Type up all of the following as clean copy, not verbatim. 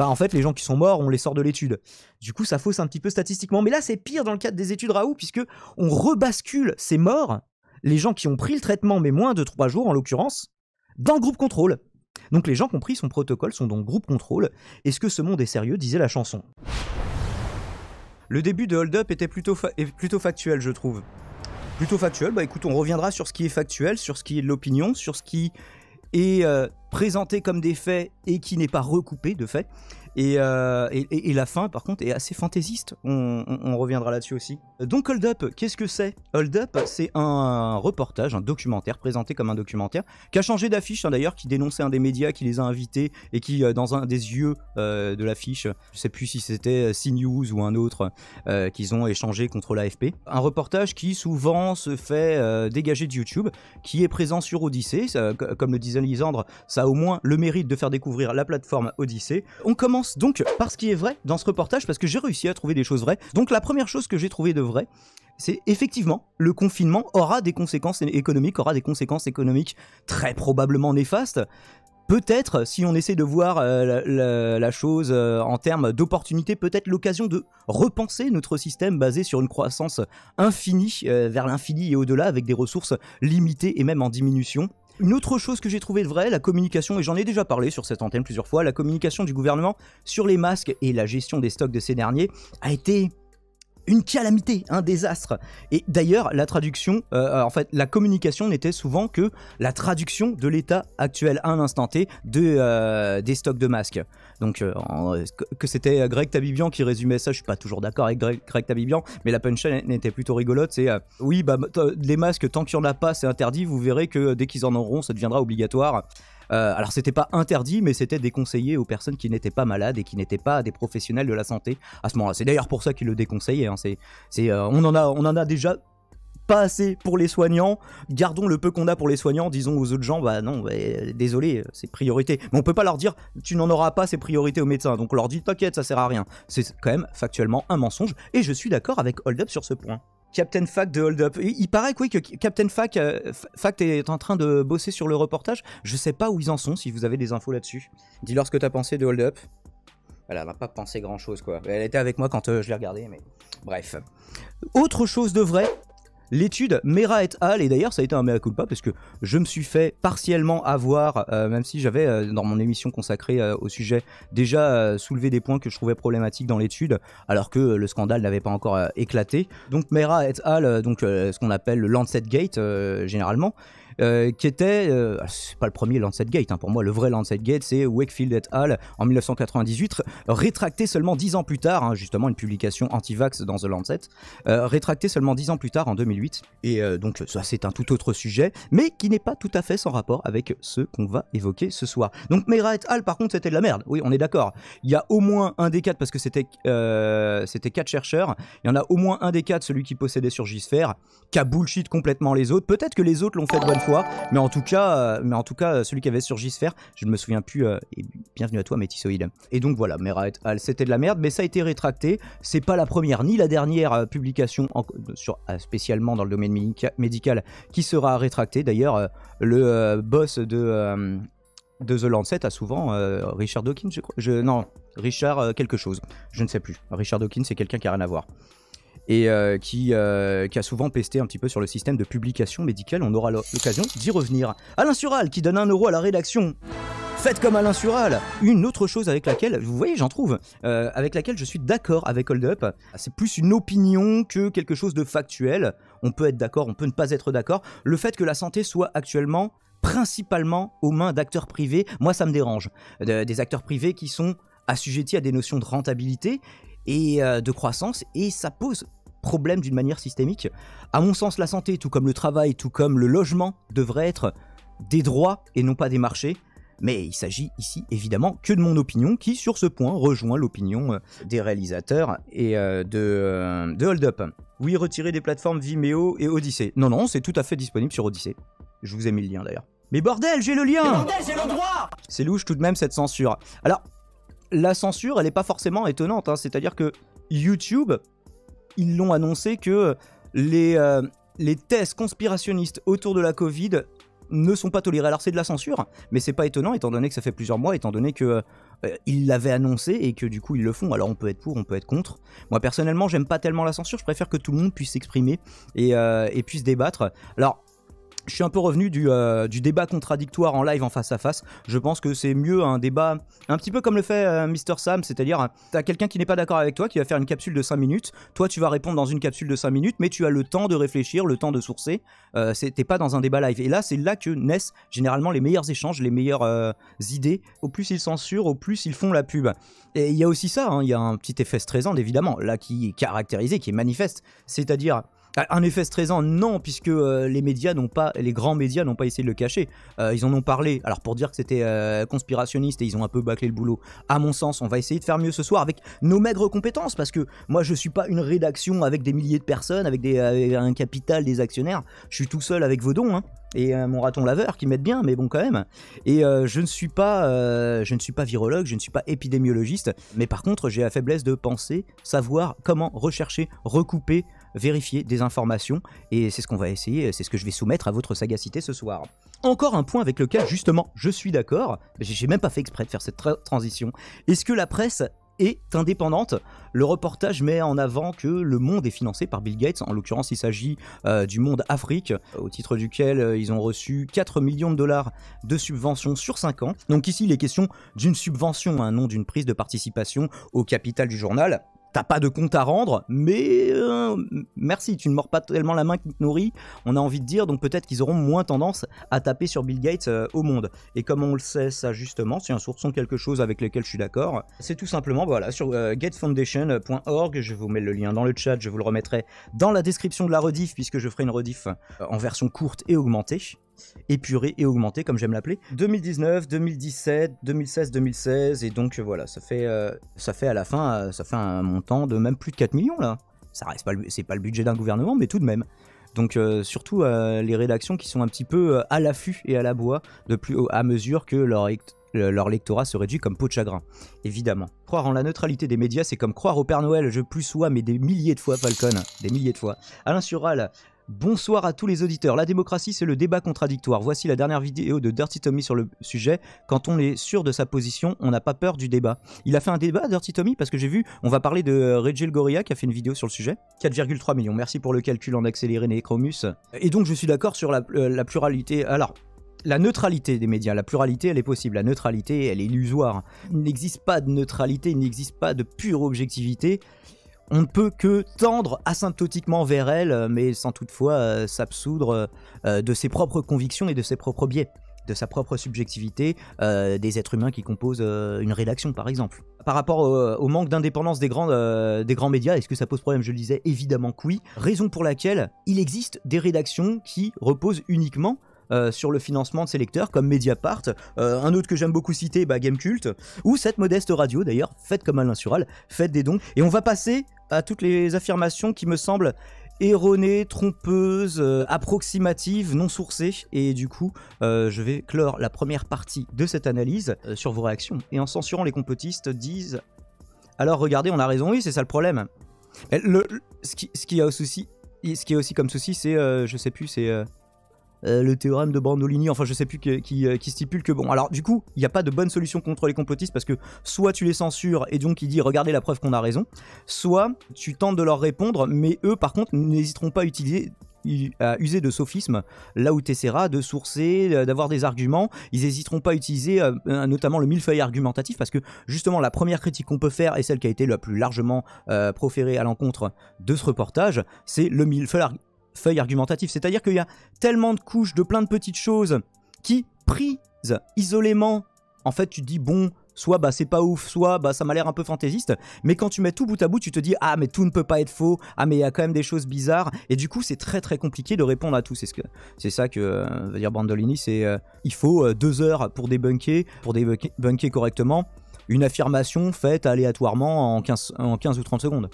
bah en fait les gens qui sont morts, on les sort de l'étude. Du coup ça fausse un petit peu statistiquement. Mais là c'est pire dans le cadre des études Raoult, puisque on rebascule ces morts, les gens qui ont pris le traitement, mais moins de 3 jours en l'occurrence, dans le groupe contrôle. Donc les gens qui ont pris son protocole sont dans le groupe contrôle. Est-ce que ce monde est sérieux, disait la chanson. Le début de Hold Up était plutôt factuel, je trouve. Plutôt factuel, bah écoute, on reviendra sur ce qui est factuel, sur ce qui est de l'opinion, sur ce qui est présenté comme des faits et qui n'est pas recoupé de faits. Et la fin, par contre, est assez fantaisiste. On reviendra là-dessus aussi. Donc, Hold Up, qu'est-ce que c'est? Hold Up, c'est un reportage, un documentaire, présenté comme un documentaire, qui a changé d'affiche, hein, d'ailleurs, qui dénonçait un des médias qui les a invités et qui, dans un des yeux de l'affiche, je sais plus si c'était CNews ou un autre, qu'ils ont échangé contre l'AFP. Un reportage qui, souvent, se fait dégager de YouTube, qui est présent sur Odyssée. Comme le disait Lisandre, ça a au moins le mérite de faire découvrir la plateforme Odyssée. On commence donc par ce qui est vrai dans ce reportage, parce que j'ai réussi à trouver des choses vraies. Donc la première chose que j'ai trouvé de vrai, c'est effectivement le confinement aura des conséquences économiques, très probablement néfastes. Peut-être, si on essaie de voir la chose en termes d'opportunité, peut-être l'occasion de repenser notre système basé sur une croissance infinie, vers l'infini et au-delà, avec des ressources limitées et même en diminution. Une autre chose que j'ai trouvé de vrai, la communication, et j'en ai déjà parlé sur cette antenne plusieurs fois, la communication du gouvernement sur les masques et la gestion des stocks de ces derniers a été une calamité, un désastre. Et d'ailleurs, la traduction, en fait, la communication n'était souvent que la traduction de l'état actuel à un instant T des stocks de masques. Donc, que c'était Greg Tabibian qui résumait ça, je suis pas toujours d'accord avec Greg Tabibian, mais la punchline était plutôt rigolote, c'est oui, bah, les masques, tant qu'il y en a pas, c'est interdit, vous verrez que dès qu'ils en auront, ça deviendra obligatoire. Alors c'était pas interdit, mais c'était déconseillé aux personnes qui n'étaient pas malades et qui n'étaient pas des professionnels de la santé à ce moment-là. C'est d'ailleurs pour ça qu'ils le déconseillaient, hein. On en a déjà pas assez pour les soignants, gardons le peu qu'on a pour les soignants, disons aux autres gens, bah non, bah, désolé, c'est priorité. Mais on peut pas leur dire, tu n'en auras pas, c'est priorité aux médecins. Donc on leur dit, t'inquiète, ça sert à rien. C'est quand même factuellement un mensonge, et je suis d'accord avec Hold Up sur ce point. Captain Fact de Hold Up. Il paraît que oui, que Captain Fact est en train de bosser sur le reportage. Je sais pas où ils en sont, si vous avez des infos là-dessus. Dis-leur ce que t'as pensé de Hold Up. Voilà, elle n'a pas pensé grand-chose, quoi. Elle était avec moi quand je l'ai regardé, mais bref. Autre chose de vrai, l'étude Mera et al, et d'ailleurs ça a été un mea culpa parce que je me suis fait partiellement avoir, même si j'avais dans mon émission consacrée au sujet déjà soulevé des points que je trouvais problématiques dans l'étude, alors que le scandale n'avait pas encore éclaté. Donc Mera et al, donc ce qu'on appelle le Lancet Gate généralement, qui était, c'est pas le premier Lancet Gate, hein, pour moi le vrai Lancet Gate c'est Wakefield et al. En 1998, rétracté seulement 10 ans plus tard, hein, justement une publication anti-vax dans The Lancet, rétracté seulement 10 ans plus tard en 2008, et donc ça c'est un tout autre sujet, mais qui n'est pas tout à fait sans rapport avec ce qu'on va évoquer ce soir. Donc Mera et al par contre c'était de la merde, oui on est d'accord, il y a au moins un des 4, parce que c'était 4 chercheurs, il y en a au moins un des 4, celui qui possédait sur J-Sphere, qui a bullshit complètement les autres, peut-être que les autres l'ont fait de bonne foi, mais en tout cas celui qui avait sur J-Sphere, je ne me souviens plus, et bienvenue à toi Métissoïde. Et donc voilà, Mera et al c'était de la merde, mais ça a été rétracté, c'est pas la première ni la dernière publication spécialement dans le domaine médical qui sera rétractée. D'ailleurs le boss de The Lancet a souvent, Richard Dawkins je crois, non, Richard quelque chose, je ne sais plus, Richard Dawkins c'est quelqu'un qui a rien à voir, et qui a souvent pesté un petit peu sur le système de publication médicale. On aura l'occasion d'y revenir. Alain Sural qui donne 1 euro à la rédaction. Faites comme Alain Sural. Une autre chose avec laquelle, vous voyez, j'en trouve, avec laquelle je suis d'accord avec Hold Up, c'est plus une opinion que quelque chose de factuel. On peut être d'accord, on peut ne pas être d'accord. Le fait que la santé soit actuellement principalement aux mains d'acteurs privés, moi ça me dérange. Des acteurs privés qui sont assujettis à des notions de rentabilité et de croissance, et ça pose problème d'une manière systémique. À mon sens, la santé, tout comme le travail, tout comme le logement, devrait être des droits et non pas des marchés. Mais il s'agit ici évidemment que de mon opinion, qui sur ce point rejoint l'opinion des réalisateurs et de Hold Up. Oui, retirer des plateformes Vimeo et Odyssée. Non, c'est tout à fait disponible sur Odyssée. Je vous ai mis le lien d'ailleurs. Mais bordel, j'ai le lien! Mais bordel, j'ai le droit! C'est louche tout de même cette censure. Alors, la censure, elle n'est pas forcément étonnante, hein. C'est-à-dire que YouTube, ils l'ont annoncé que les thèses conspirationnistes autour de la Covid ne sont pas tolérés. Alors c'est de la censure, mais c'est pas étonnant étant donné que ça fait plusieurs mois, étant donné que ils l'avaient annoncé et que du coup ils le font. Alors on peut être pour, on peut être contre. Moi personnellement j'aime pas tellement la censure, je préfère que tout le monde puisse s'exprimer et puisse débattre. Alors je suis un peu revenu du débat contradictoire en live en face à face. Je pense que c'est mieux un débat un petit peu comme le fait Mr Sam, c'est-à-dire t'as quelqu'un qui n'est pas d'accord avec toi, qui va faire une capsule de 5 minutes, toi tu vas répondre dans une capsule de 5 minutes, mais tu as le temps de réfléchir, le temps de sourcer, t'es pas dans un débat live. Et là c'est là que naissent généralement les meilleurs échanges, les meilleures idées. Au plus ils censurent, au plus ils font la pub. Et il y a aussi ça, il y a un petit effet stressant évidemment, là qui est caractérisé, qui est manifeste, c'est-à-dire... Un effet stressant, non, puisque les grands médias n'ont pas essayé de le cacher. Ils en ont parlé, alors pour dire que c'était conspirationniste et ils ont un peu bâclé le boulot. À mon sens, on va essayer de faire mieux ce soir avec nos maigres compétences, parce que moi je suis pas une rédaction avec des milliers de personnes, avec un capital, des actionnaires. Je suis tout seul avec vos dons, hein, et mon raton laveur qui m'aide bien, mais bon quand même. Et je ne suis pas virologue, je ne suis pas épidémiologiste, mais par contre j'ai la faiblesse de penser, savoir comment rechercher, recouper, vérifier des informations, et c'est ce qu'on va essayer, c'est ce que je vais soumettre à votre sagacité ce soir. Encore un point avec lequel justement je suis d'accord, j'ai même pas fait exprès de faire cette transition. Est-ce que la presse est indépendante? Le reportage met en avant que le monde est financé par Bill Gates, en l'occurrence il s'agit du monde Afrique, au titre duquel ils ont reçu 4 millions de dollars de subventions sur 5 ans. Donc ici il est question d'une subvention, non d'une prise de participation au capital du journal. T'as pas de compte à rendre, mais merci, tu ne mords pas tellement la main qui te nourrit, on a envie de dire, donc peut-être qu'ils auront moins tendance à taper sur Bill Gates au monde. Et comme on le sait, ça justement, c'est un soupçon quelque chose avec lequel je suis d'accord, c'est tout simplement, voilà, sur gatefoundation.org, je vous mets le lien dans le chat, je vous le remettrai dans la description de la rediff, puisque je ferai une rediff en version courte et augmentée. Épuré et augmenté comme j'aime l'appeler. 2019, 2017, 2016, 2016 et donc voilà, ça fait à la fin, ça fait un montant de même plus de 4 millions là. Ça reste pas, c'est pas le budget d'un gouvernement, mais tout de même. Donc surtout les rédactions qui sont un petit peu à l'affût et à la bois à mesure que leur lectorat se réduit comme peau de chagrin, évidemment. Croire en la neutralité des médias, c'est comme croire au Père Noël, je plus sois, mais des milliers de fois, Falcon, des milliers de fois. Alain Sural, bonsoir à tous les auditeurs. La démocratie, c'est le débat contradictoire. Voici la dernière vidéo de Dirty Tommy sur le sujet. Quand on est sûr de sa position, on n'a pas peur du débat. Il a fait un débat, Dirty Tommy, parce que j'ai vu, on va parler de Regil Gorilla qui a fait une vidéo sur le sujet. 4,3 millions. Merci pour le calcul en accéléré, Necromus. Et donc, je suis d'accord sur la pluralité. Alors, la neutralité des médias, la pluralité elle est possible, la neutralité elle est illusoire. Il n'existe pas de neutralité, il n'existe pas de pure objectivité. On ne peut que tendre asymptotiquement vers elle, mais sans toutefois s'absoudre de ses propres convictions et de ses propres biais, de sa propre subjectivité, des êtres humains qui composent une rédaction par exemple. Par rapport au manque d'indépendance des grands médias, est-ce que ça pose problème? Je le disais, évidemment que oui. Raison pour laquelle il existe des rédactions qui reposent uniquement sur le financement de ses lecteurs, comme Mediapart, un autre que j'aime beaucoup citer, Gamecult, ou cette modeste radio d'ailleurs, faites comme Alain Sural, faites des dons. Et on va passer à toutes les affirmations qui me semblent erronées, trompeuses, approximatives, non sourcées, et du coup, je vais clore la première partie de cette analyse sur vos réactions. Et en censurant les complotistes, disent « Alors regardez, on a raison, oui, c'est ça le problème. » Ce qui est aussi comme souci, c'est, je sais plus, c'est... le théorème de Brandolini, enfin je sais plus qui stipule que bon, alors du coup il n'y a pas de bonne solution contre les complotistes parce que soit tu les censures et donc il dit regardez la preuve qu'on a raison, soit tu tentes de leur répondre, mais eux par contre n'hésiteront pas à user de sophismes là où tu essaieras de sourcer, d'avoir des arguments. Ils n'hésiteront pas à utiliser notamment le millefeuille argumentatif, parce que justement la première critique qu'on peut faire et celle qui a été la plus largement proférée à l'encontre de ce reportage, c'est le millefeuille argumentatif, c'est-à-dire qu'il y a tellement de couches de plein de petites choses qui, prises isolément, en fait tu te dis bon, soit c'est pas ouf, soit ça m'a l'air un peu fantaisiste, mais quand tu mets tout bout à bout, tu te dis ah mais tout ne peut pas être faux, ah mais il y a quand même des choses bizarres, et du coup c'est très très compliqué de répondre à tout. C'est ça que veut dire Brandolini, c'est il faut 2 heures pour débunker correctement une affirmation faite aléatoirement en 15 ou 30 secondes.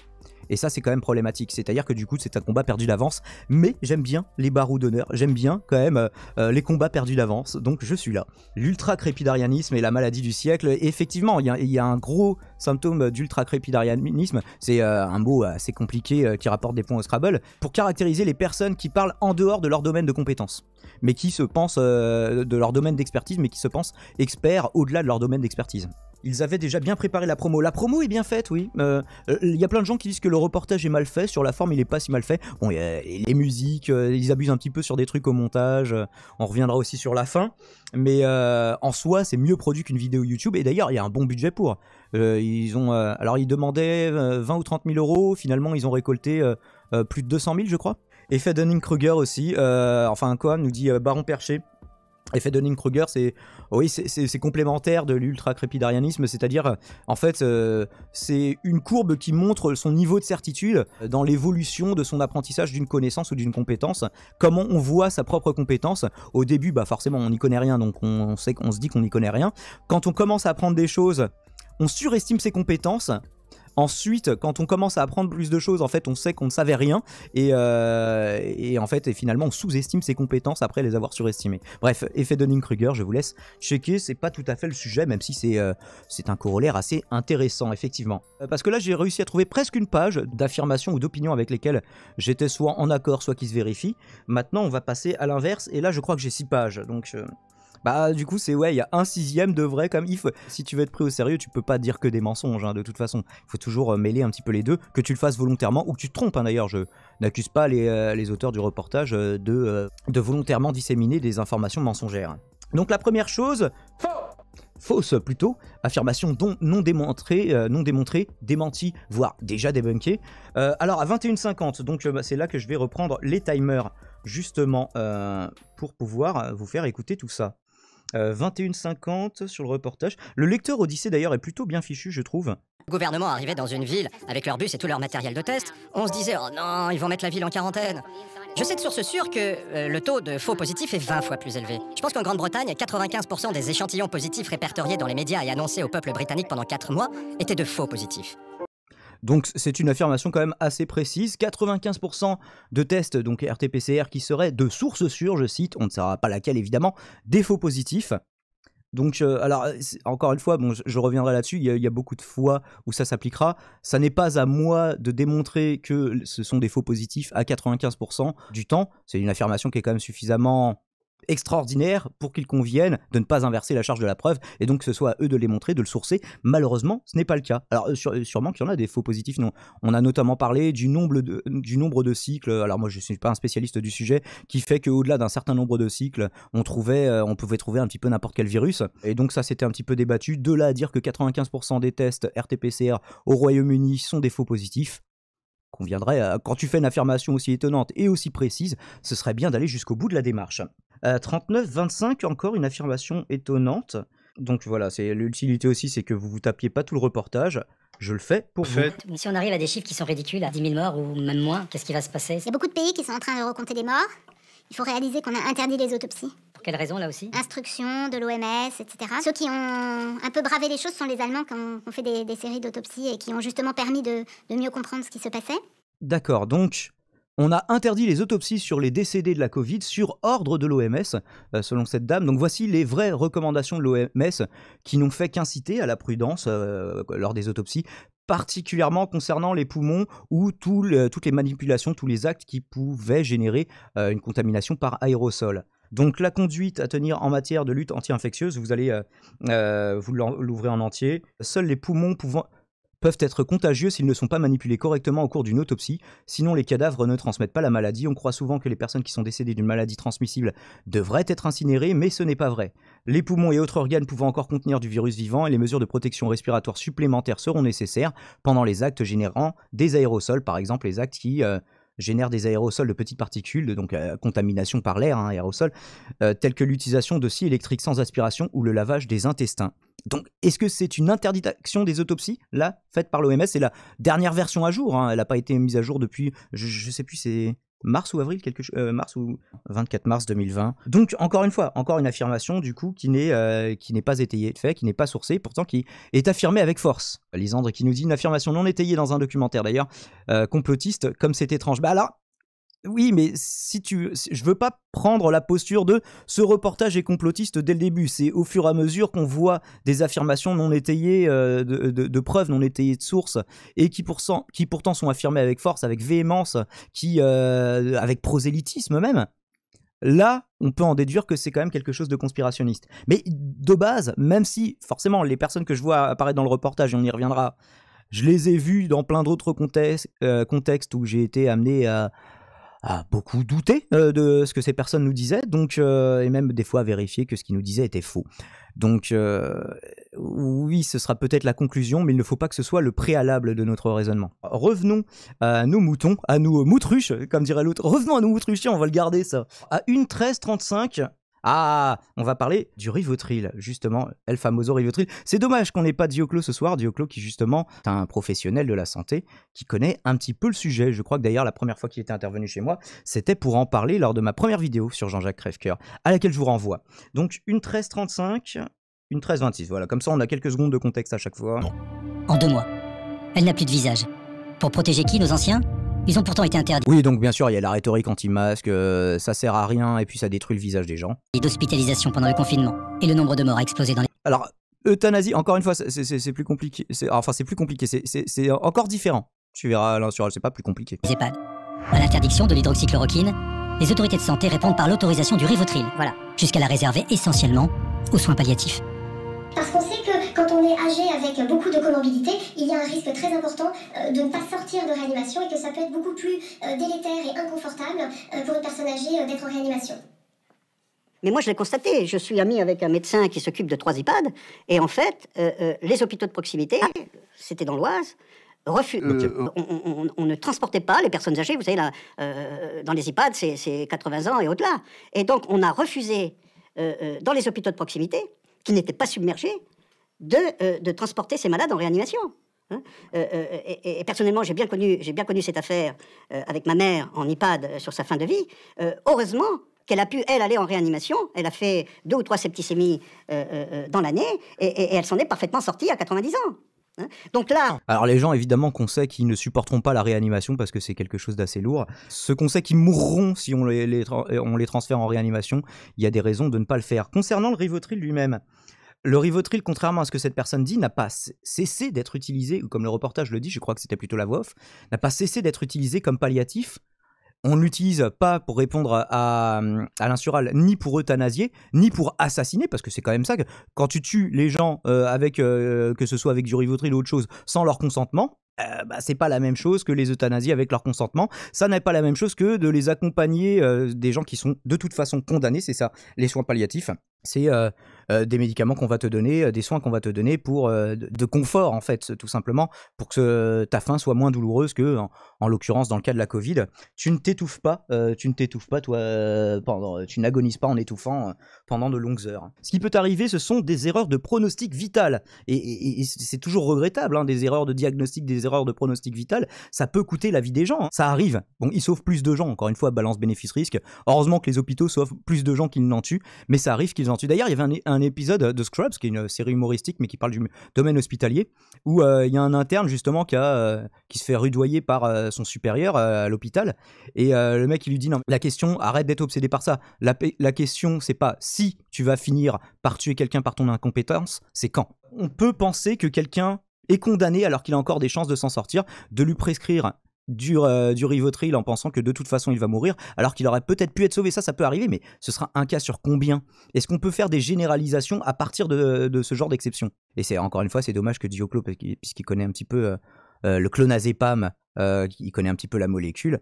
Et ça, c'est quand même problématique. C'est-à-dire que du coup, c'est un combat perdu d'avance. Mais j'aime bien les barreaux d'honneur. J'aime bien quand même les combats perdus d'avance. Donc je suis là. L'ultra-crépidarianisme est la maladie du siècle. Et effectivement, il y a un gros symptôme d'ultra-crépidarianisme. C'est un mot assez compliqué qui rapporte des points au Scrabble. Pour caractériser les personnes qui parlent en dehors de leur domaine de compétences. Mais qui se pensent de leur domaine d'expertise, mais qui se pensent experts au-delà de leur domaine d'expertise. Ils avaient déjà bien préparé la promo. La promo est bien faite, oui. Y a plein de gens qui disent que le reportage est mal fait. Sur la forme, il est pas si mal fait. Bon, y a les musiques, ils abusent un petit peu sur des trucs au montage. On reviendra aussi sur la fin. Mais en soi, c'est mieux produit qu'une vidéo YouTube. Et d'ailleurs, il y a un bon budget pour. Alors, ils demandaient 20 ou 30 000 euros. Finalement, ils ont récolté plus de 200 000, je crois. Effet Dunning-Kruger aussi. Enfin, quoi, nous dit Baron Perché. Effet Dunning-Kruger, c'est complémentaire de l'ultra-crépidarianisme, c'est-à-dire, en fait, c'est une courbe qui montre son niveau de certitude dans l'évolution de son apprentissage d'une connaissance ou d'une compétence. Comment on voit sa propre compétence. Au début, bah forcément, on n'y connaît rien, donc on se dit qu'on n'y connaît rien. Quand on commence à apprendre des choses, on surestime ses compétences. Ensuite, quand on commence à apprendre plus de choses, en fait, on sait qu'on ne savait rien et en fait, finalement, on sous-estime ses compétences après les avoir surestimées. Bref, effet Dunning-Kruger, je vous laisse checker, c'est pas tout à fait le sujet, même si c'est un corollaire assez intéressant, effectivement. Parce que là, j'ai réussi à trouver presque une page d'affirmations ou d'opinions avec lesquelles j'étais soit en accord, soit qui se vérifient. Maintenant, on va passer à l'inverse, et là, je crois que j'ai 6 pages, donc... Bah du coup il y a 1/6 de vrai comme if. Si tu veux être pris au sérieux, tu peux pas dire que des mensonges de toute façon. Il faut toujours mêler un petit peu les deux, que tu le fasses volontairement ou que tu te trompes d'ailleurs. Je n'accuse pas les auteurs du reportage de volontairement disséminer des informations mensongères. Donc la première chose... Fausse plutôt, affirmation non démontrée, démentie, voire déjà débunkée. Alors à 21h50, donc c'est là que je vais reprendre les timers justement pour pouvoir vous faire écouter tout ça. 21h50 sur le reportage. Le lecteur Odyssée d'ailleurs est plutôt bien fichu, je trouve. Le gouvernement arrivait dans une ville avec leur bus et tout leur matériel de test. On se disait, oh non, ils vont mettre la ville en quarantaine. Je sais de source sûre que le taux de faux positifs est 20 fois plus élevé. Je pense qu'en Grande-Bretagne, 95% des échantillons positifs répertoriés dans les médias et annoncés au peuple britannique pendant 4 mois étaient de faux positifs. Donc c'est une affirmation quand même assez précise. 95% de tests, donc RT-PCR, qui seraient de source sûre, je cite, on ne saura pas laquelle évidemment, des faux positifs. Donc, alors, encore une fois, bon, je reviendrai là-dessus, il y a beaucoup de fois où ça s'appliquera. Ça n'est pas à moi de démontrer que ce sont des faux positifs à 95% du temps. C'est une affirmation qui est quand même suffisamment extraordinaire pour qu'ils conviennent de ne pas inverser la charge de la preuve et donc que ce soit à eux de les montrer, de le sourcer. Malheureusement, ce n'est pas le cas. Alors sûrement qu'il y en a des faux positifs, non. On a notamment parlé du nombre de cycles, alors moi je ne suis pas un spécialiste du sujet, qui fait qu'au-delà d'un certain nombre de cycles, on pouvait trouver un petit peu n'importe quel virus, et donc ça c'était un petit peu débattu. De là à dire que 95% des tests RT-PCR au Royaume-Uni sont des faux positifs, conviendrait, quand tu fais une affirmation aussi étonnante et aussi précise, ce serait bien d'aller jusqu'au bout de la démarche. 39-25, encore une affirmation étonnante. Donc voilà, c'est l'utilité aussi, c'est que vous tapiez pas tout le reportage. Je le fais pour vous. Si on arrive à des chiffres qui sont ridicules, à 10 000 morts ou même moins, qu'est-ce qui va se passer? Il y a beaucoup de pays qui sont en train de recompter des morts. Il faut réaliser qu'on a interdit les autopsies. Pour quelle raison, là aussi? Instruction de l'OMS, etc. Ceux qui ont un peu bravé les choses sont les Allemands qui ont fait des séries d'autopsies et qui ont justement permis de mieux comprendre ce qui se passait. D'accord, donc... On a interdit les autopsies sur les décédés de la Covid sur ordre de l'OMS, selon cette dame. Donc voici les vraies recommandations de l'OMS qui n'ont fait qu'inciter à la prudence lors des autopsies, particulièrement concernant les poumons ou toutes les manipulations, tous les actes qui pouvaient générer une contamination par aérosol. Donc la conduite à tenir en matière de lutte anti-infectieuse, vous allez vous l'ouvrez en entier. Seuls les poumons peuvent être contagieux s'ils ne sont pas manipulés correctement au cours d'une autopsie, sinon les cadavres ne transmettent pas la maladie. On croit souvent que les personnes qui sont décédées d'une maladie transmissible devraient être incinérées, mais ce n'est pas vrai. Les poumons et autres organes pouvant encore contenir du virus vivant et les mesures de protection respiratoire supplémentaires seront nécessaires pendant les actes générant des aérosols, par exemple les actes qui génèrent des aérosols de petites particules, donc contamination par l'air, aérosol, tels que l'utilisation de scies électriques sans aspiration ou le lavage des intestins. Donc, est-ce que c'est une interdiction des autopsies, là, faite par l'OMS? C'est la dernière version à jour, elle n'a pas été mise à jour depuis, je sais plus, c'est mars ou avril, mars ou 24 mars 2020. Donc encore une fois, encore une affirmation du coup qui n'est pas étayée de fait, qui n'est pas sourcée, pourtant qui est affirmée avec force. Lisandre qui nous dit une affirmation non étayée dans un documentaire d'ailleurs, complotiste, comme c'est étrange. Bah alors, oui, mais je veux pas prendre la posture de ce reportage est complotiste dès le début. C'est au fur et à mesure qu'on voit des affirmations non étayées, de preuves non étayées de sources, et qui pourtant sont affirmées avec force, avec véhémence, avec prosélytisme même. Là, on peut en déduire que c'est quand même quelque chose de conspirationniste. Mais de base, même si forcément les personnes que je vois apparaître dans le reportage, et on y reviendra, je les ai vues dans plein d'autres contextes où j'ai été amené à beaucoup douter de ce que ces personnes nous disaient, donc, et même des fois à vérifier que ce qu'ils nous disaient était faux. Donc oui, ce sera peut-être la conclusion, mais il ne faut pas que ce soit le préalable de notre raisonnement. Revenons à nos moutons, à nos moutruches, comme dirait l'autre. Revenons à nos moutruchiens, on va le garder ça. À 1:13:35... Ah, on va parler du Rivotril, justement, El Famoso Rivotril. C'est dommage qu'on n'ait pas Dioclo ce soir, Dioclo qui justement est un professionnel de la santé, qui connaît un petit peu le sujet. Je crois que d'ailleurs la première fois qu'il était intervenu chez moi, c'était pour en parler lors de ma première vidéo sur Jean-Jacques Crèvecoeur, à laquelle je vous renvoie. Donc 1:13:35, 1:13:26, voilà, comme ça on a quelques secondes de contexte à chaque fois. En 2 mois, elle n'a plus de visage. Pour protéger qui, nos anciens ? Ils ont pourtant été interdits. Oui, donc bien sûr, il y a la rhétorique anti-masque, ça sert à rien, et puis ça détruit le visage des gens. D'hospitalisation pendant le confinement. Et le nombre de morts a explosé dans les... Alors, euthanasie, encore une fois, c'est plus compliqué. Enfin, c'est plus compliqué, c'est encore différent. Tu verras, là, c'est pas plus compliqué. Les EHPAD. À l'interdiction de l'hydroxychloroquine, les autorités de santé répondent par l'autorisation du Rivotril. Voilà. Jusqu'à la réserver essentiellement aux soins palliatifs. Parce qu'on sait que quand on est âgé avec beaucoup de comorbidités, il y a un risque très important de ne pas sortir de réanimation et que ça peut être beaucoup plus délétère et inconfortable pour une personne âgée d'être en réanimation. Mais moi, je l'ai constaté. Je suis ami avec un médecin qui s'occupe de 3 EHPAD. Et en fait, les hôpitaux de proximité, c'était dans l'Oise, on ne transportait pas les personnes âgées. Vous savez, là, dans les EHPAD, c'est 80 ans et au-delà. Et donc, on a refusé, dans les hôpitaux de proximité, qui n'étaient pas submergés, de transporter ces malades en réanimation. Hein, et personnellement, j'ai bien connu cette affaire avec ma mère en EHPAD sur sa fin de vie. Heureusement qu'elle a pu, elle, aller en réanimation. Elle a fait 2 ou 3 septicémies dans l'année, et elle s'en est parfaitement sortie à 90 ans. Hein. Donc là... Alors les gens, évidemment, qu'on sait qu'ils ne supporteront pas la réanimation parce que c'est quelque chose d'assez lourd. Ceux qu'on sait qui mourront si on les transfère en réanimation, il y a des raisons de ne pas le faire. Concernant le Rivotril lui-même, le Rivotril, contrairement à ce que cette personne dit, n'a pas cessé d'être utilisé, ou comme le reportage le dit, je crois que c'était plutôt la voix off, n'a pas cessé d'être utilisé comme palliatif. On ne l'utilise pas pour répondre à l'insural, ni pour euthanasier, ni pour assassiner, parce que c'est quand même ça que quand tu tues les gens que ce soit avec du Rivotril ou autre chose, sans leur consentement, c'est pas la même chose que les euthanasies avec leur consentement. Ça n'est pas la même chose que de les accompagner des gens qui sont de toute façon condamnés, c'est ça, les soins palliatifs. C'est des médicaments qu'on va te donner, des soins qu'on va te donner pour de confort en fait, tout simplement, pour que ta fin soit moins douloureuse que, en l'occurrence dans le cas de la Covid, tu ne t'étouffes pas, toi, tu n'agonises pas en étouffant pendant de longues heures. Ce qui peut arriver, ce sont des erreurs de pronostic vital, et c'est toujours regrettable, hein, des erreurs de diagnostic, des erreurs de pronostic vital, ça peut coûter la vie des gens, hein. Ça arrive. Bon, ils sauvent plus de gens, encore une fois, balance bénéfice-risque. Heureusement que les hôpitaux sauvent plus de gens qu'ils n'en tuent, mais ça arrive qu'ils en tuent. D'ailleurs, il y avait un épisode de Scrubs, qui est une série humoristique, mais qui parle du domaine hospitalier, où il y a un interne, justement, qui se fait rudoyer par son supérieur à l'hôpital, et le mec, il lui dit, non, la question, arrête d'être obsédé par ça. La question, c'est pas si tu vas finir par tuer quelqu'un par ton incompétence, c'est quand. On peut penser que quelqu'un est condamné alors qu'il a encore des chances de s'en sortir, de lui prescrire du Rivotril en pensant que de toute façon il va mourir, alors qu'il aurait peut-être pu être sauvé. Ça peut arriver, mais ce sera un cas sur combien? Est-ce qu'on peut faire des généralisations à partir de ce genre d'exception? Et c'est encore une fois, c'est dommage que Dioclo, puisqu'il connaît un petit peu le clonazépam, il connaît un petit peu la molécule,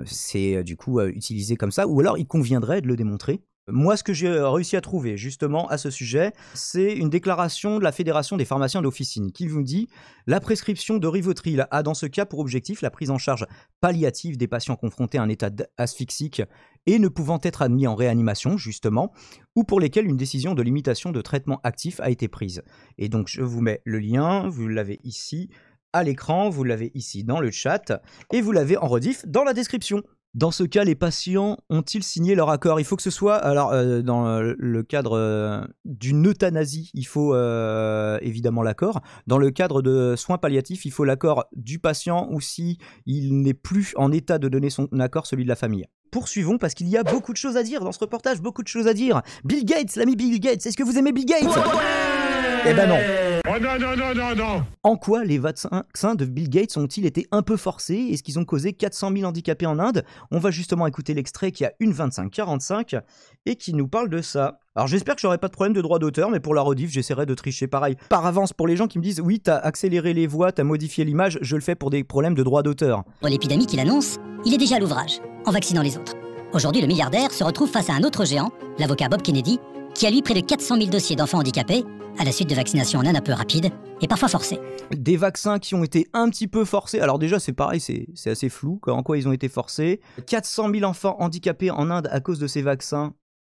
c'est du coup utilisé comme ça, ou alors il conviendrait de le démontrer. Moi, ce que j'ai réussi à trouver justement à ce sujet, c'est une déclaration de la Fédération des pharmaciens d'officine qui vous dit « La prescription de Rivotril a dans ce cas pour objectif la prise en charge palliative des patients confrontés à un état asphyxique et ne pouvant être admis en réanimation, justement, ou pour lesquels une décision de limitation de traitement actif a été prise. » Et donc, je vous mets le lien, vous l'avez ici à l'écran, vous l'avez ici dans le chat, et vous l'avez en rediff dans la description. Dans ce cas, les patients ont-ils signé leur accord? Il faut que ce soit, alors dans le cadre d'une euthanasie, il faut évidemment l'accord. Dans le cadre de soins palliatifs, il faut l'accord du patient ou si il n'est plus en état de donner son accord, celui de la famille. Poursuivons parce qu'il y a beaucoup de choses à dire dans ce reportage, beaucoup de choses à dire. Bill Gates, l'ami Bill Gates, est-ce que vous aimez Bill Gates? Eh ben non. Oh non. En quoi les vaccins de Bill Gates ont-ils été un peu forcés? Est-ce qu'ils ont causé 400 000 handicapés en Inde? On va justement écouter l'extrait qui a 1:25:45 et qui nous parle de ça. Alors j'espère que j'aurai pas de problème de droit d'auteur, mais pour la rediff, j'essaierai de tricher pareil. Par avance, pour les gens qui me disent « Oui, t'as accéléré les voix, t'as modifié l'image », je le fais pour des problèmes de droit d'auteur. Pour l'épidémie qu'il annonce, il est déjà à l'ouvrage, en vaccinant les autres. Aujourd'hui, le milliardaire se retrouve face à un autre géant, l'avocat Bob Kennedy, qui a lui près de 400 000 dossiers d'enfants handicapés, à la suite de vaccinations en Inde un peu rapides et parfois forcées. Des vaccins qui ont été un petit peu forcés. Alors déjà, c'est pareil, c'est assez flou, en quoi ils ont été forcés. 400 000 enfants handicapés en Inde à cause de ces vaccins.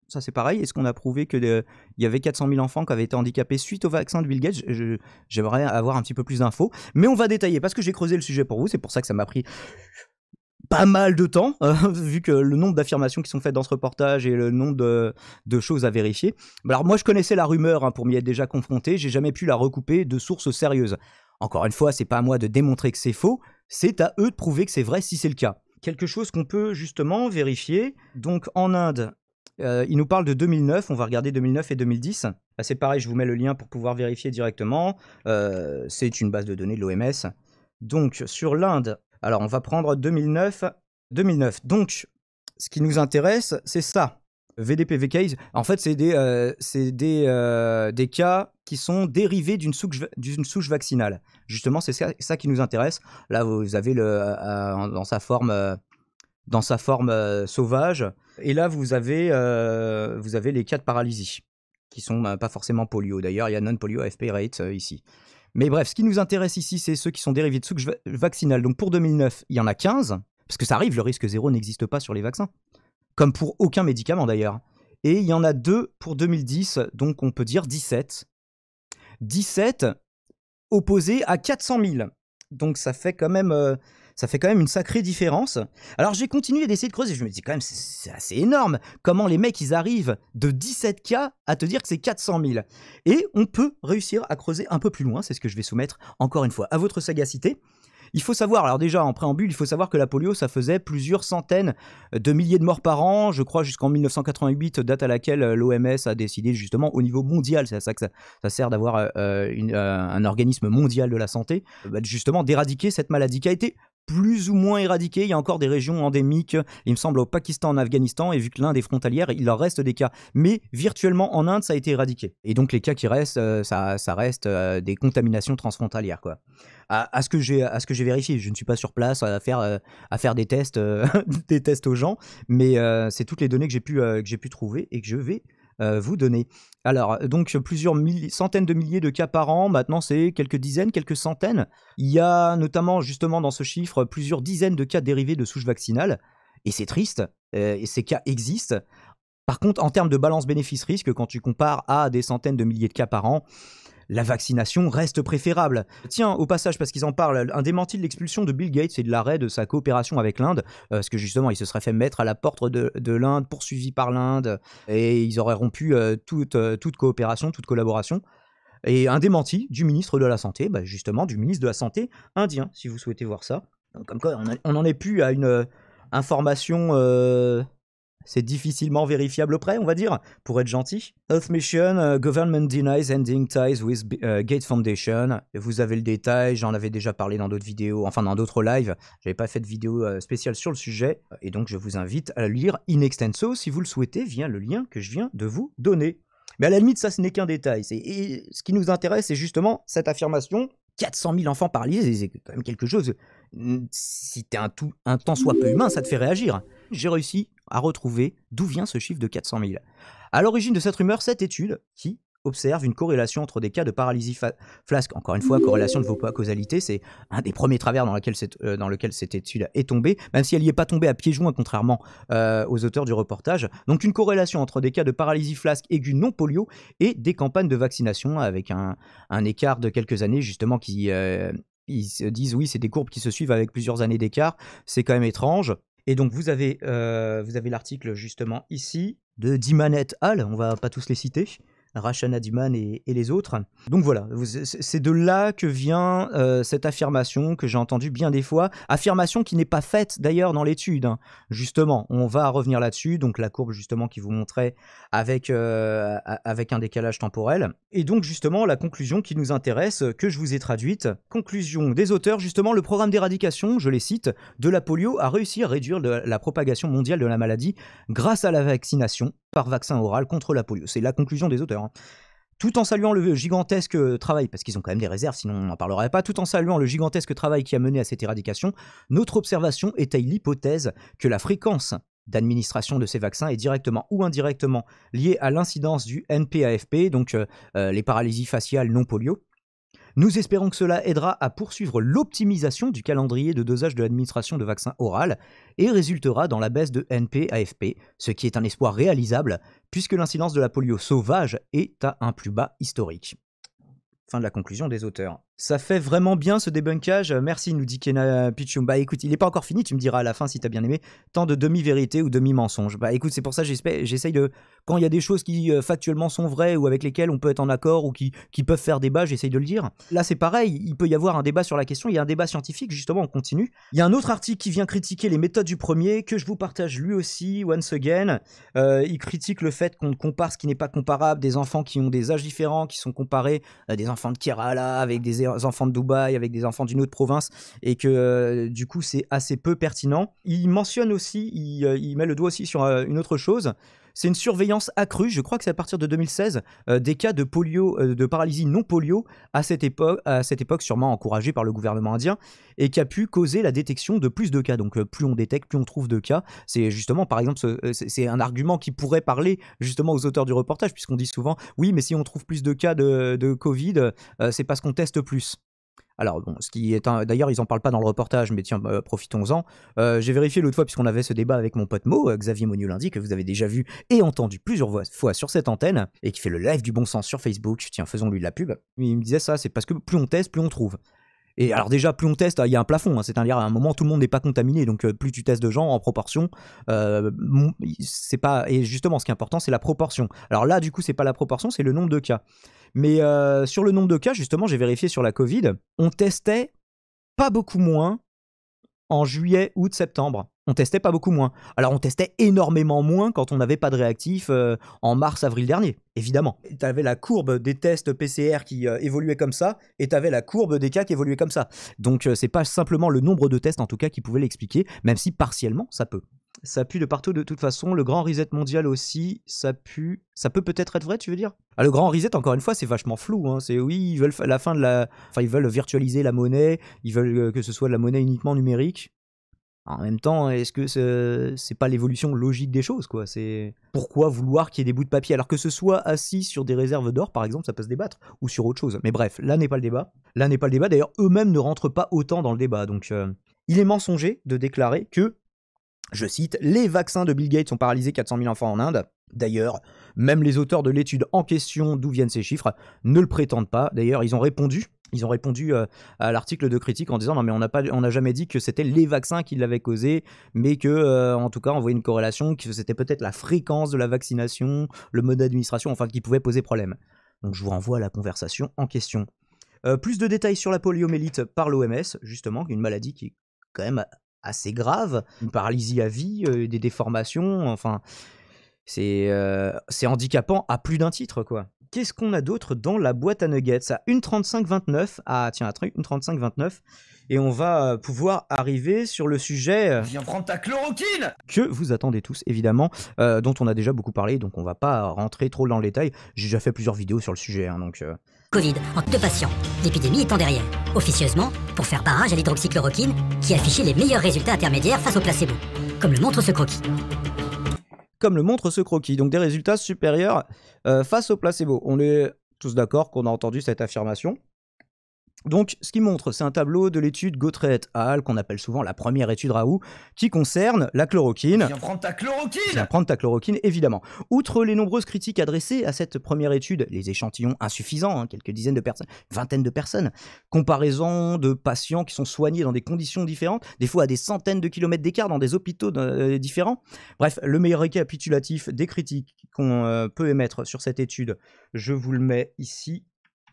Ça, c'est pareil. Est-ce qu'on a prouvé qu'il y avait 400 000 enfants qui avaient été handicapés suite au vaccin de Bill Gates? J'aimerais avoir un petit peu plus d'infos. Mais on va détailler, parce que j'ai creusé le sujet pour vous. C'est pour ça que ça m'a pris pas mal de temps, vu que le nombre d'affirmations qui sont faites dans ce reportage et le nombre de choses à vérifier. Alors moi, je connaissais la rumeur pour m'y être déjà confronté. J'ai jamais pu la recouper de sources sérieuses. Encore une fois, c'est pas à moi de démontrer que c'est faux. C'est à eux de prouver que c'est vrai si c'est le cas. Quelque chose qu'on peut justement vérifier. Donc en Inde, il nous parle de 2009, on va regarder 2009 et 2010. Là, c'est pareil, je vous mets le lien pour pouvoir vérifier directement. C'est une base de données de l'OMS. Donc, sur l'Inde, alors on va prendre 2009. Donc, ce qui nous intéresse, c'est ça. VDPV case, en fait, c'est des cas qui sont dérivés d'une souche vaccinale. Justement, c'est ça qui nous intéresse. Là, vous avez dans sa forme sauvage. Et là, vous avez les cas de paralysie, qui sont pas forcément polio. D'ailleurs, il y a non-polio AFP rate ici. Mais bref, ce qui nous intéresse ici, c'est ceux qui sont dérivés de souches vaccinales. Donc pour 2009, il y en a 15, parce que ça arrive, le risque zéro n'existe pas sur les vaccins. Comme pour aucun médicament d'ailleurs. Et il y en a 2 pour 2010, donc on peut dire 17. 17 opposés à 400 000. Donc ça fait quand même une sacrée différence. Alors j'ai continué d'essayer de creuser, je me dis quand même c'est assez énorme. Comment les mecs ils arrivent de 17 cas à te dire que c'est 400 000. Et on peut réussir à creuser un peu plus loin, c'est ce que je vais soumettre encore une fois à votre sagacité. Il faut savoir, alors déjà en préambule, il faut savoir que la polio ça faisait plusieurs centaines de milliers de morts par an, je crois jusqu'en 1988, date à laquelle l'OMS a décidé justement au niveau mondial, c'est à ça que ça sert d'avoir un organisme mondial de la santé, justement d'éradiquer cette maladie qui a été plus ou moins éradiquée. Il y a encore des régions endémiques, il me semble au Pakistan, en Afghanistan, et vu que l'Inde est frontalière, il leur reste des cas. Mais virtuellement en Inde, ça a été éradiqué. Et donc les cas qui restent, ça reste des contaminations transfrontalières, quoi. À ce que j'ai vérifié, je ne suis pas sur place à faire des tests, des tests aux gens, mais c'est toutes les données que j'ai pu trouver et que je vais vous donner. Alors, donc plusieurs centaines de milliers de cas par an, maintenant c'est quelques dizaines, quelques centaines. Il y a notamment justement dans ce chiffre plusieurs dizaines de cas dérivés de souches vaccinales, et c'est triste, et ces cas existent. Par contre, en termes de balance bénéfice-risque, quand tu compares à des centaines de milliers de cas par an, la vaccination reste préférable. Tiens, au passage, parce qu'ils en parlent, un démenti de l'expulsion de Bill Gates et de l'arrêt de sa coopération avec l'Inde, parce que justement, il se serait fait mettre à la porte de l'Inde, poursuivi par l'Inde, et ils auraient rompu toute coopération, toute collaboration. Et un démenti du ministre de la Santé, justement, du ministre de la Santé indien, si vous souhaitez voir ça. Donc, comme quoi, on n'en est plus à une information... c'est difficilement vérifiable auprès, on va dire, pour être gentil. Health Mission, Government denies ending ties with Gates Foundation. Vous avez le détail, j'en avais déjà parlé dans d'autres vidéos, enfin dans d'autres lives. J'avais pas fait de vidéo spéciale sur le sujet, et donc je vous invite à le lire in extenso si vous le souhaitez via le lien que je viens de vous donner. Mais à la limite, ça ce n'est qu'un détail. Et ce qui nous intéresse, c'est justement cette affirmation. 400 000 enfants paralysés, c'est quand même quelque chose. Si t'es un tant soit peu humain, ça te fait réagir. J'ai réussi à retrouver d'où vient ce chiffre de 400 000. À l'origine de cette rumeur, cette étude qui observe une corrélation entre des cas de paralysie flasque. Encore une fois, corrélation ne vaut pas causalité, c'est un des premiers travers dans lequel cette étude est tombée, même si elle n'y est pas tombée à pieds joints, contrairement aux auteurs du reportage. Donc une corrélation entre des cas de paralysie flasque aiguë non polio et des campagnes de vaccination avec un écart de quelques années, justement, qui... ils se disent, oui, c'est des courbes qui se suivent avec plusieurs années d'écart, c'est quand même étrange. Et donc vous avez l'article justement ici de Diman et al. On va pas tous les citer. Rachana Diman et les autres. Donc voilà, c'est de là que vient cette affirmation que j'ai entendue bien des fois, affirmation qui n'est pas faite d'ailleurs dans l'étude, hein. Justement, on va revenir là-dessus, donc la courbe justement qui vous montrait avec un décalage temporel, et donc justement la conclusion qui nous intéresse, que je vous ai traduite, conclusion des auteurs, justement le programme d'éradication, je les cite, de la polio a réussi à réduire la propagation mondiale de la maladie grâce à la vaccination par vaccin oral contre la polio. C'est la conclusion des auteurs, hein. Tout en saluant le gigantesque travail, parce qu'ils ont quand même des réserves, sinon on n'en parlerait pas, tout en saluant le gigantesque travail qui a mené à cette éradication, notre observation étaye l'hypothèse que la fréquence d'administration de ces vaccins est directement ou indirectement liée à l'incidence du NPAFP, donc les paralysies faciales non polio. Nous espérons que cela aidera à poursuivre l'optimisation du calendrier de dosage de l'administration de vaccins oral et résultera dans la baisse de NP-AFP, ce qui est un espoir réalisable puisque l'incidence de la polio sauvage est à un plus bas historique. Fin de la conclusion des auteurs. Ça fait vraiment bien ce débunkage, merci, nous dit Kena Pichum. Bah écoute, il n'est pas encore fini, tu me diras à la fin si t'as bien aimé, tant de demi-vérité ou demi-mensonge. Bah écoute, c'est pour ça que j'essaye de, quand il y a des choses qui factuellement sont vraies ou avec lesquelles on peut être en accord ou qui peuvent faire débat, j'essaye de le dire. Là c'est pareil, il peut y avoir un débat sur la question, il y a un débat scientifique, justement on continue. Il y a un autre article qui vient critiquer les méthodes du premier, que je vous partage lui aussi, once again. Il critique le fait qu'on compare ce qui n'est pas comparable, des enfants qui ont des âges différents, qui sont comparés, des enfants de Kerala avec des enfants de Dubaï, avec des enfants d'une autre province, et que du coup c'est assez peu pertinent. Il mentionne aussi, il met le doigt aussi sur une autre chose, c'est une surveillance accrue, je crois que c'est à partir de 2016, des cas de polio, de paralysie non polio à cette époque sûrement encouragée par le gouvernement indien, et qui a pu causer la détection de plus de cas. Donc plus on détecte, plus on trouve de cas. C'est justement, par exemple, c'est un argument qui pourrait parler justement aux auteurs du reportage, puisqu'on dit souvent, oui, mais si on trouve plus de cas de Covid, c'est parce qu'on teste plus. Alors bon, ce qui est d'ailleurs ils en parlent pas dans le reportage, mais tiens, profitons-en. J'ai vérifié l'autre fois puisqu'on avait ce débat avec mon pote Mo, Xavier Monio-Lundi, que vous avez déjà vu et entendu plusieurs fois sur cette antenne, et qui fait le live du bon sens sur Facebook. Tiens, faisons-lui de la pub. Il me disait ça, c'est parce que plus on teste, plus on trouve. Et alors déjà, plus on teste, il y a un plafond, hein, c'est-à-dire à un moment tout le monde n'est pas contaminé, donc plus tu testes de gens en proportion, c'est pas. Et justement, ce qui est important, c'est la proportion. Alors là, du coup, c'est pas la proportion, c'est le nombre de cas. Mais sur le nombre de cas, justement, j'ai vérifié sur la Covid, on testait pas beaucoup moins en juillet, août, septembre. On testait pas beaucoup moins. Alors on testait énormément moins quand on n'avait pas de réactifs en mars, avril dernier, évidemment. Tu avais la courbe des tests PCR qui évoluait comme ça, et tu avais la courbe des cas qui évoluait comme ça. Donc c'est pas simplement le nombre de tests en tout cas qui pouvait l'expliquer, même si partiellement ça peut. Ça pue de partout de toute façon, le grand reset mondial aussi, ça pue. Ça peut peut-être être vrai, tu veux dire? Ah, le grand reset, encore une fois, c'est vachement flou, hein. C'est oui, ils veulent la fin de la... Enfin, ils veulent virtualiser la monnaie, ils veulent que ce soit de la monnaie uniquement numérique. En même temps, est-ce que c'est pas l'évolution logique des choses, quoi? C'est pourquoi vouloir qu'il y ait des bouts de papier alors que ce soit assis sur des réserves d'or, par exemple, ça peut se débattre, ou sur autre chose. Mais bref, là n'est pas le débat. Là n'est pas le débat. D'ailleurs, eux-mêmes ne rentrent pas autant dans le débat. Donc, il est mensonger de déclarer que, je cite, les vaccins de Bill Gates ont paralysé 400 000 enfants en Inde. D'ailleurs, même les auteurs de l'étude en question, d'où viennent ces chiffres, ne le prétendent pas. D'ailleurs, ils ont répondu à l'article de critique en disant non mais on n'a jamais dit que c'était les vaccins qui l'avaient causé, mais que en tout cas on voyait une corrélation, que c'était peut-être la fréquence de la vaccination, le mode d'administration, enfin qui pouvait poser problème. Donc je vous renvoie à la conversation en question. Plus de détails sur la poliomyélite par l'OMS, justement, une maladie qui est quand même assez grave, une paralysie à vie, des déformations, enfin c'est handicapant à plus d'un titre, quoi. Qu'est-ce qu'on a d'autre dans la boîte à nuggets? À 1,3529. Ah tiens, 1,3529. Et on va pouvoir arriver sur le sujet... Viens prendre ta chloroquine! Que vous attendez tous, évidemment, dont on a déjà beaucoup parlé, donc on va pas rentrer trop dans le détail. J'ai déjà fait plusieurs vidéos sur le sujet, hein, donc... Covid en 2 patients, l'épidémie étant derrière, officieusement pour faire barrage à l'hydroxychloroquine qui affichait les meilleurs résultats intermédiaires face au placebo, comme le montre ce croquis. Comme le montre ce croquis, donc des résultats supérieurs face au placebo. On est tous d'accord qu'on a entendu cette affirmation. Donc, ce qu'il montre, c'est un tableau de l'étude Gautret et al., qu'on appelle souvent la première étude Raoult, qui concerne la chloroquine. Viens prendre ta chloroquine! Viens prendre ta chloroquine, évidemment. Outre les nombreuses critiques adressées à cette première étude, les échantillons insuffisants, quelques dizaines de personnes, vingtaine de personnes, comparaison de patients qui sont soignés dans des conditions différentes, des fois à des centaines de kilomètres d'écart dans des hôpitaux différents. Bref, le meilleur récapitulatif des critiques qu'on peut émettre sur cette étude, je vous le mets ici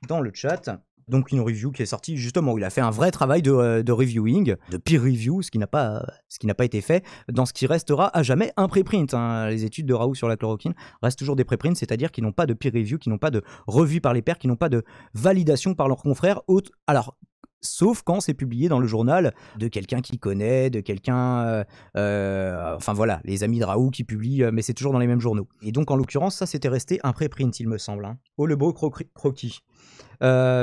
dans le chat. Donc une review qui est sortie justement où il a fait un vrai travail de reviewing, de peer review, ce qui n'a pas été fait dans ce qui restera à jamais un préprint. Les études de Raoult sur la chloroquine restent toujours des préprints, c'est-à-dire qu'ils n'ont pas de peer review, qui n'ont pas de revue par les pairs, qui n'ont pas de validation par leurs confrères. Alors, sauf quand c'est publié dans le journal de quelqu'un qui connaît, de quelqu'un... enfin voilà, les amis de Raoult qui publient, mais c'est toujours dans les mêmes journaux. Et donc en l'occurrence, ça c'était resté un préprint, il me semble. Oh, le beau croquis.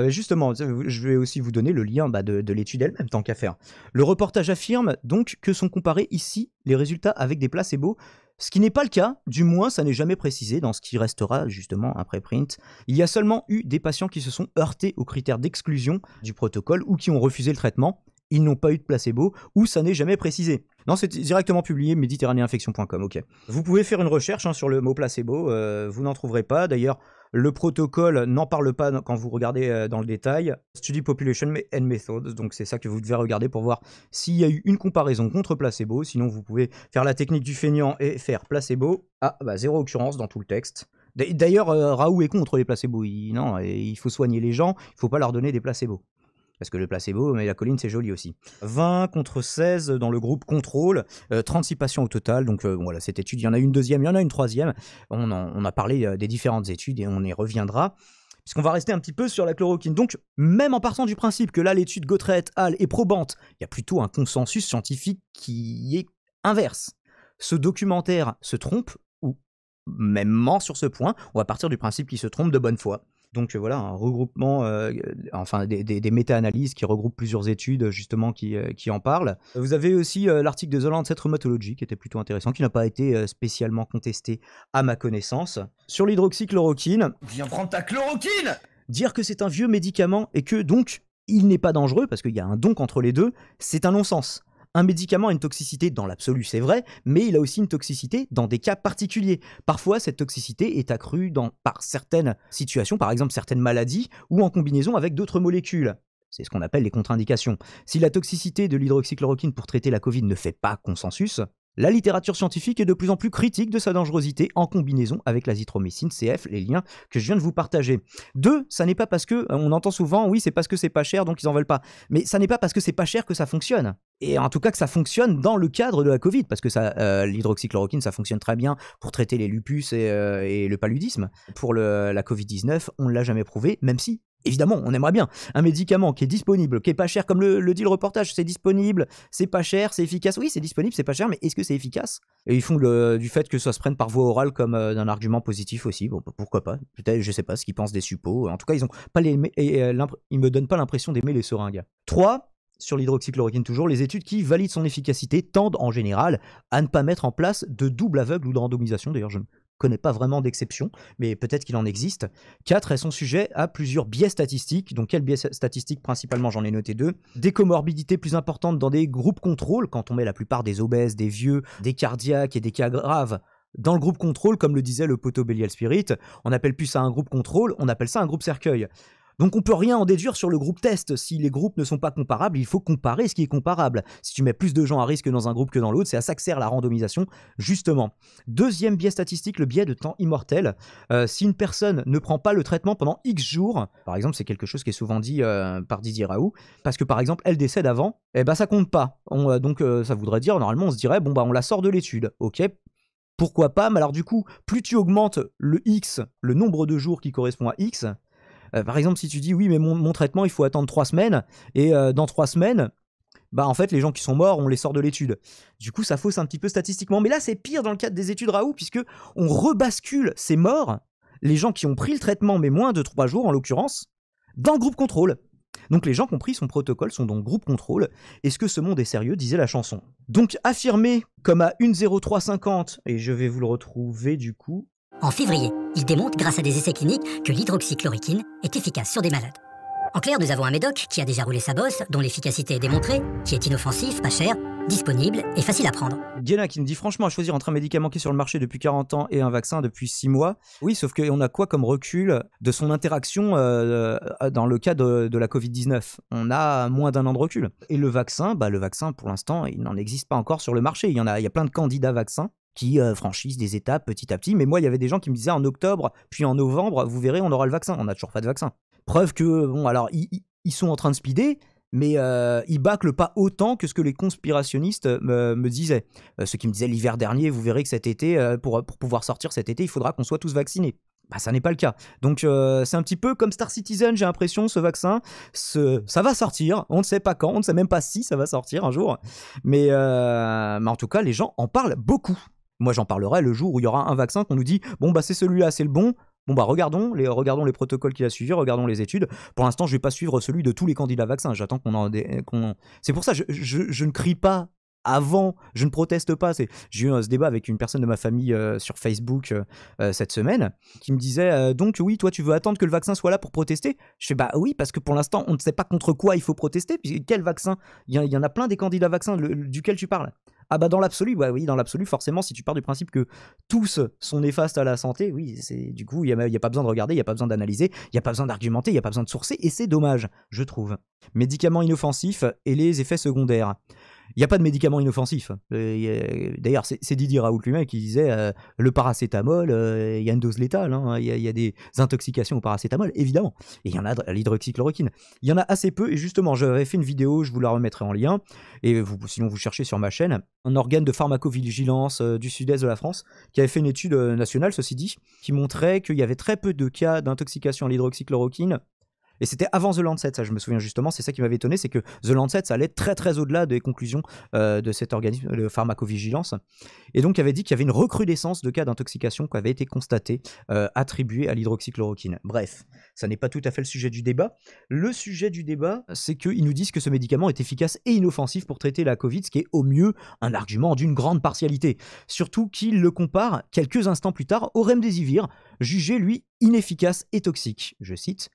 Justement, je vais aussi vous donner le lien de l'étude elle-même, tant qu'à faire. Le reportage affirme donc que sont comparés ici les résultats avec des placebos, ce qui n'est pas le cas, du moins ça n'est jamais précisé dans ce qui restera justement un préprint. Il y a seulement eu des patients qui se sont heurtés aux critères d'exclusion du protocole ou qui ont refusé le traitement. Ils n'ont pas eu de placebo, ou ça n'est jamais précisé. Non, c'est directement publié, méditerranéinfection.com, ok. Vous pouvez faire une recherche sur le mot placebo, vous n'en trouverez pas. D'ailleurs, le protocole n'en parle pas quand vous regardez dans le détail. Study Population and Methods, donc c'est ça que vous devez regarder pour voir s'il y a eu une comparaison contre placebo. Sinon, vous pouvez faire la technique du feignant et faire placebo. Ah, zéro occurrence dans tout le texte. D'ailleurs, Raoult est contre les placebos. Il faut soigner les gens, il ne faut pas leur donner des placebos. Parce que le placebo, mais la colline, c'est joli aussi. 20 contre 16 dans le groupe contrôle, 36 patients au total. Donc voilà, cette étude, il y en a une deuxième, il y en a une troisième. On a parlé des différentes études et on y reviendra. Puisqu'on va rester un petit peu sur la chloroquine. Donc, même en partant du principe que là, l'étude Gautret et al. Est probante, il y a plutôt un consensus scientifique qui est inverse. Ce documentaire se trompe, ou même ment sur ce point. On va partir du principe qu'il se trompe de bonne foi. Donc voilà, un regroupement, des méta-analyses qui regroupent plusieurs études justement qui en parlent. Vous avez aussi l'article de The Lancet Rheumatology qui était plutôt intéressant, qui n'a pas été spécialement contesté à ma connaissance. Sur l'hydroxychloroquine. Viens prendre ta chloroquine! Dire que c'est un vieux médicament et que donc il n'est pas dangereux, parce qu'il y a un donc entre les deux, c'est un non-sens. Un médicament a une toxicité dans l'absolu, c'est vrai, mais il a aussi une toxicité dans des cas particuliers. Parfois, cette toxicité est accrue par certaines situations, par exemple certaines maladies, ou en combinaison avec d'autres molécules. C'est ce qu'on appelle les contre-indications. Si la toxicité de l'hydroxychloroquine pour traiter la Covid ne fait pas consensus, la littérature scientifique est de plus en plus critique de sa dangerosité en combinaison avec l'azithromycine, CF, les liens que je viens de vous partager. 2, ça n'est pas parce que, on entend souvent, oui, c'est parce que c'est pas cher, donc ils en veulent pas. Mais ça n'est pas parce que c'est pas cher que ça fonctionne. Et en tout cas que ça fonctionne dans le cadre de la Covid, parce que l'hydroxychloroquine, ça fonctionne très bien pour traiter les lupus et le paludisme. Pour la Covid-19, on ne l'a jamais prouvé, même si, évidemment, on aimerait bien un médicament qui est disponible, qui est pas cher, comme le dit le reportage, c'est disponible, c'est pas cher, c'est efficace. Oui, c'est disponible, c'est pas cher, mais est-ce que c'est efficace? Et ils font du fait que ça se prenne par voie orale comme d'un argument positif aussi. Bon, pourquoi pas? Peut-être, je sais pas ce qu'ils pensent des suppos. En tout cas, ils me donnent pas l'impression d'aimer les seringues. 3. Sur l'hydroxychloroquine toujours, les études qui valident son efficacité tendent en général à ne pas mettre en place de double aveugle ou de randomisation. D'ailleurs, je ne connais pas vraiment d'exception, mais peut-être qu'il en existe. 4, elles sont sujets à plusieurs biais statistiques. Donc quels biais statistiques? Principalement, j'en ai noté 2. Des comorbidités plus importantes dans des groupes contrôle, quand on met la plupart des obèses, des vieux, des cardiaques et des cas graves dans le groupe contrôle, comme le disait le poteau Bélial Spirit. On appelle plus ça un groupe contrôle, on appelle ça un groupe cercueil. Donc on peut rien en déduire sur le groupe test. Si les groupes ne sont pas comparables, il faut comparer ce qui est comparable. Si tu mets plus de gens à risque dans un groupe que dans l'autre, c'est à ça que sert la randomisation, justement. Deuxième biais statistique, le biais de temps immortel. Si une personne ne prend pas le traitement pendant X jours, par exemple, c'est quelque chose qui est souvent dit par Didier Raoult, parce que par exemple, elle décède avant, ça compte pas. Donc ça voudrait dire, normalement, on se dirait, on la sort de l'étude, ok ? Pourquoi pas? Mais alors du coup, plus tu augmentes le X, le nombre de jours qui correspond à X, par exemple, si tu dis oui, mais mon traitement, il faut attendre 3 semaines, et dans 3 semaines, en fait, les gens qui sont morts, on les sort de l'étude. Du coup, ça fausse un petit peu statistiquement. Mais là, c'est pire dans le cadre des études Raoult, puisque on rebascule ces morts, les gens qui ont pris le traitement, mais moins de 3 jours en l'occurrence, dans le groupe contrôle. Donc les gens qui ont pris son protocole sont donc groupe contrôle. Est-ce que ce monde est sérieux, disait la chanson. Donc affirmé comme à 1,0350, et je vais vous le retrouver du coup... En février, il démontre grâce à des essais cliniques que l'hydroxychloroquine est efficace sur des malades. En clair, nous avons un médoc qui a déjà roulé sa bosse, dont l'efficacité est démontrée, qui est inoffensif, pas cher, disponible et facile à prendre. Guéna qui nous dit franchement à choisir entre un médicament qui est sur le marché depuis 40 ans et un vaccin depuis 6 mois. Oui, sauf qu'on a quoi comme recul de son interaction dans le cas de la Covid-19? On a moins d'1 an de recul. Et le vaccin pour l'instant, il n'en existe pas encore sur le marché. Il y a plein de candidats vaccins qui franchissent des étapes petit à petit. Mais moi, il y avait des gens qui me disaient en octobre, puis en novembre, vous verrez, on aura le vaccin. On n'a toujours pas de vaccin. Preuve que, bon, alors, ils sont en train de speeder, mais ils bâclent pas autant que ce que les conspirationnistes me disaient. Ceux qui me disaient l'hiver dernier, vous verrez que cet été, pour pouvoir sortir cet été, il faudra qu'on soit tous vaccinés. Bah, ça n'est pas le cas. Donc c'est un petit peu comme Star Citizen, j'ai l'impression, ce vaccin, ça va sortir, on ne sait pas quand, on ne sait même pas si ça va sortir un jour, mais en tout cas, les gens en parlent beaucoup. Moi, j'en parlerai le jour où il y aura un vaccin qu'on nous dit, bon, bah c'est celui-là, c'est le bon. Bon bah regardons les protocoles qu'il a suivis, regardons les études. Pour l'instant, je vais pas suivre celui de tous les candidats vaccins. J'attends qu'on. C'est pour ça je ne crie pas avant, je ne proteste pas. J'ai eu ce débat avec une personne de ma famille sur Facebook cette semaine qui me disait donc oui, toi tu veux attendre que le vaccin soit là pour protester? Je fais bah oui, parce que pour l'instant on ne sait pas contre quoi il faut protester. Puis quel vaccin? Il y en a plein des candidats vaccins duquel tu parles. Ah bah dans l'absolu, bah oui, dans l'absolu, forcément, si tu pars du principe que tous sont néfastes à la santé, oui, du coup, il n'y a pas besoin de regarder, il n'y a pas besoin d'analyser, il n'y a pas besoin d'argumenter, il n'y a pas besoin de sourcer, et c'est dommage, je trouve. Médicaments inoffensifs et les effets secondaires. Il n'y a pas de médicaments inoffensifs. D'ailleurs, c'est Didier Raoult lui-même qui disait le paracétamol, il y a une dose létale, hein, il y a des intoxications au paracétamol, évidemment. Et il y en a à l'hydroxychloroquine. Il y en a assez peu, et justement, j'avais fait une vidéo, je vous la remettrai en lien, et sinon vous cherchez sur ma chaîne, un organe de pharmacovigilance du sud-est de la France, qui avait fait une étude nationale, ceci dit, qui montrait qu'il y avait très peu de cas d'intoxication à l'hydroxychloroquine. Et c'était avant The Lancet, ça je me souviens justement, c'est ça qui m'avait étonné, c'est que The Lancet, ça allait très très au-delà des conclusions de cet organisme de pharmacovigilance. Et donc il avait dit qu'il y avait une recrudescence de cas d'intoxication qui avait été constatée, attribuée à l'hydroxychloroquine. Bref, ça n'est pas tout à fait le sujet du débat. Le sujet du débat, c'est qu'ils nous disent que ce médicament est efficace et inoffensif pour traiter la Covid, ce qui est au mieux un argument d'une grande partialité. Surtout qu'ils le comparent quelques instants plus tard au remdesivir, jugé lui inefficace et toxique. Je cite.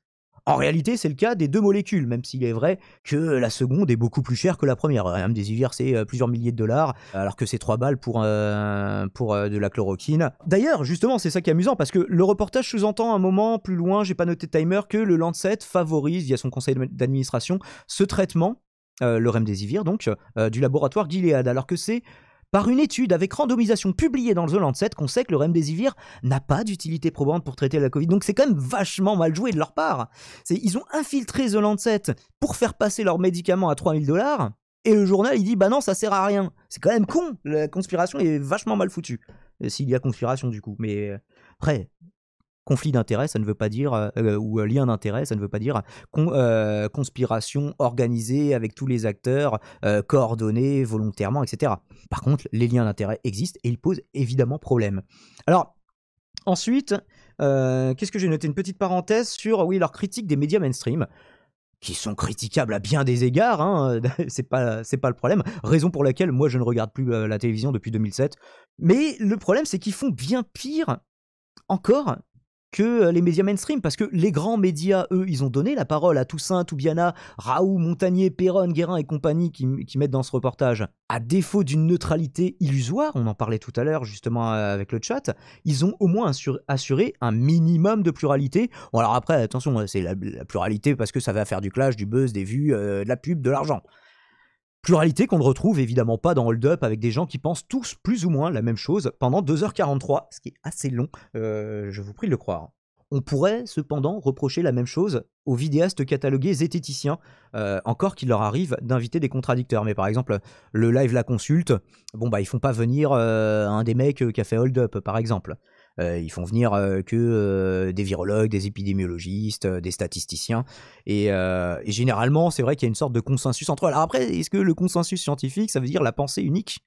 En réalité, c'est le cas des 2 molécules, même s'il est vrai que la seconde est beaucoup plus chère que la première. Remdesivir, c'est plusieurs milliers de dollars, alors que c'est 3 balles pour de la chloroquine. D'ailleurs, justement, c'est ça qui est amusant, parce que le reportage sous-entend un moment plus loin, j'ai pas noté de timer, que le Lancet favorise, via son conseil d'administration, ce traitement, le remdesivir, donc, du laboratoire Gilead, alors que c'est par une étude avec randomisation publiée dans The Lancet qu'on sait que le remdesivir n'a pas d'utilité probante pour traiter la Covid. Donc c'est quand même vachement mal joué de leur part. Ils ont infiltré The Lancet pour faire passer leur médicament à 3 000 $, et le journal il dit bah non, ça sert à rien. C'est quand même con, la conspiration est vachement mal foutue. S'il y a conspiration du coup. Mais après, conflit d'intérêts, ça ne veut pas dire, ou lien d'intérêt, ça ne veut pas dire conspiration organisée avec tous les acteurs, coordonnés volontairement, etc. Par contre, les liens d'intérêt existent et ils posent évidemment problème. Alors, ensuite, qu'est-ce que j'ai noté? Une petite parenthèse sur, oui, leur critique des médias mainstream, qui sont critiquables à bien des égards, hein, c'est pas le problème, raison pour laquelle moi je ne regarde plus la télévision depuis 2007. Mais le problème, c'est qu'ils font bien pire encore que les médias mainstream, parce que les grands médias, eux, ils ont donné la parole à Toussaint, Toubiana, Raoult, Montagnier, Perron, Guérin et compagnie qui mettent dans ce reportage. À défaut d'une neutralité illusoire, on en parlait tout à l'heure justement avec le chat, ils ont au moins assuré un minimum de pluralité. Bon alors après, attention, c'est la pluralité parce que ça va faire du clash, du buzz, des vues, de la pub, de l'argent. Pluralité qu'on ne retrouve évidemment pas dans Hold Up avec des gens qui pensent tous plus ou moins la même chose pendant 2h43, ce qui est assez long, je vous prie de le croire. On pourrait cependant reprocher la même chose aux vidéastes catalogués zététiciens, encore qu'il leur arrive d'inviter des contradicteurs. Mais par exemple, le live La Consulte, bon bah ils font pas venir un des mecs qui a fait Hold Up par exemple. Ils font venir que des virologues, des épidémiologistes, des statisticiens. Et généralement, c'est vrai qu'il y a une sorte de consensus entre eux. Alors après, est-ce que le consensus scientifique, ça veut dire la pensée unique ?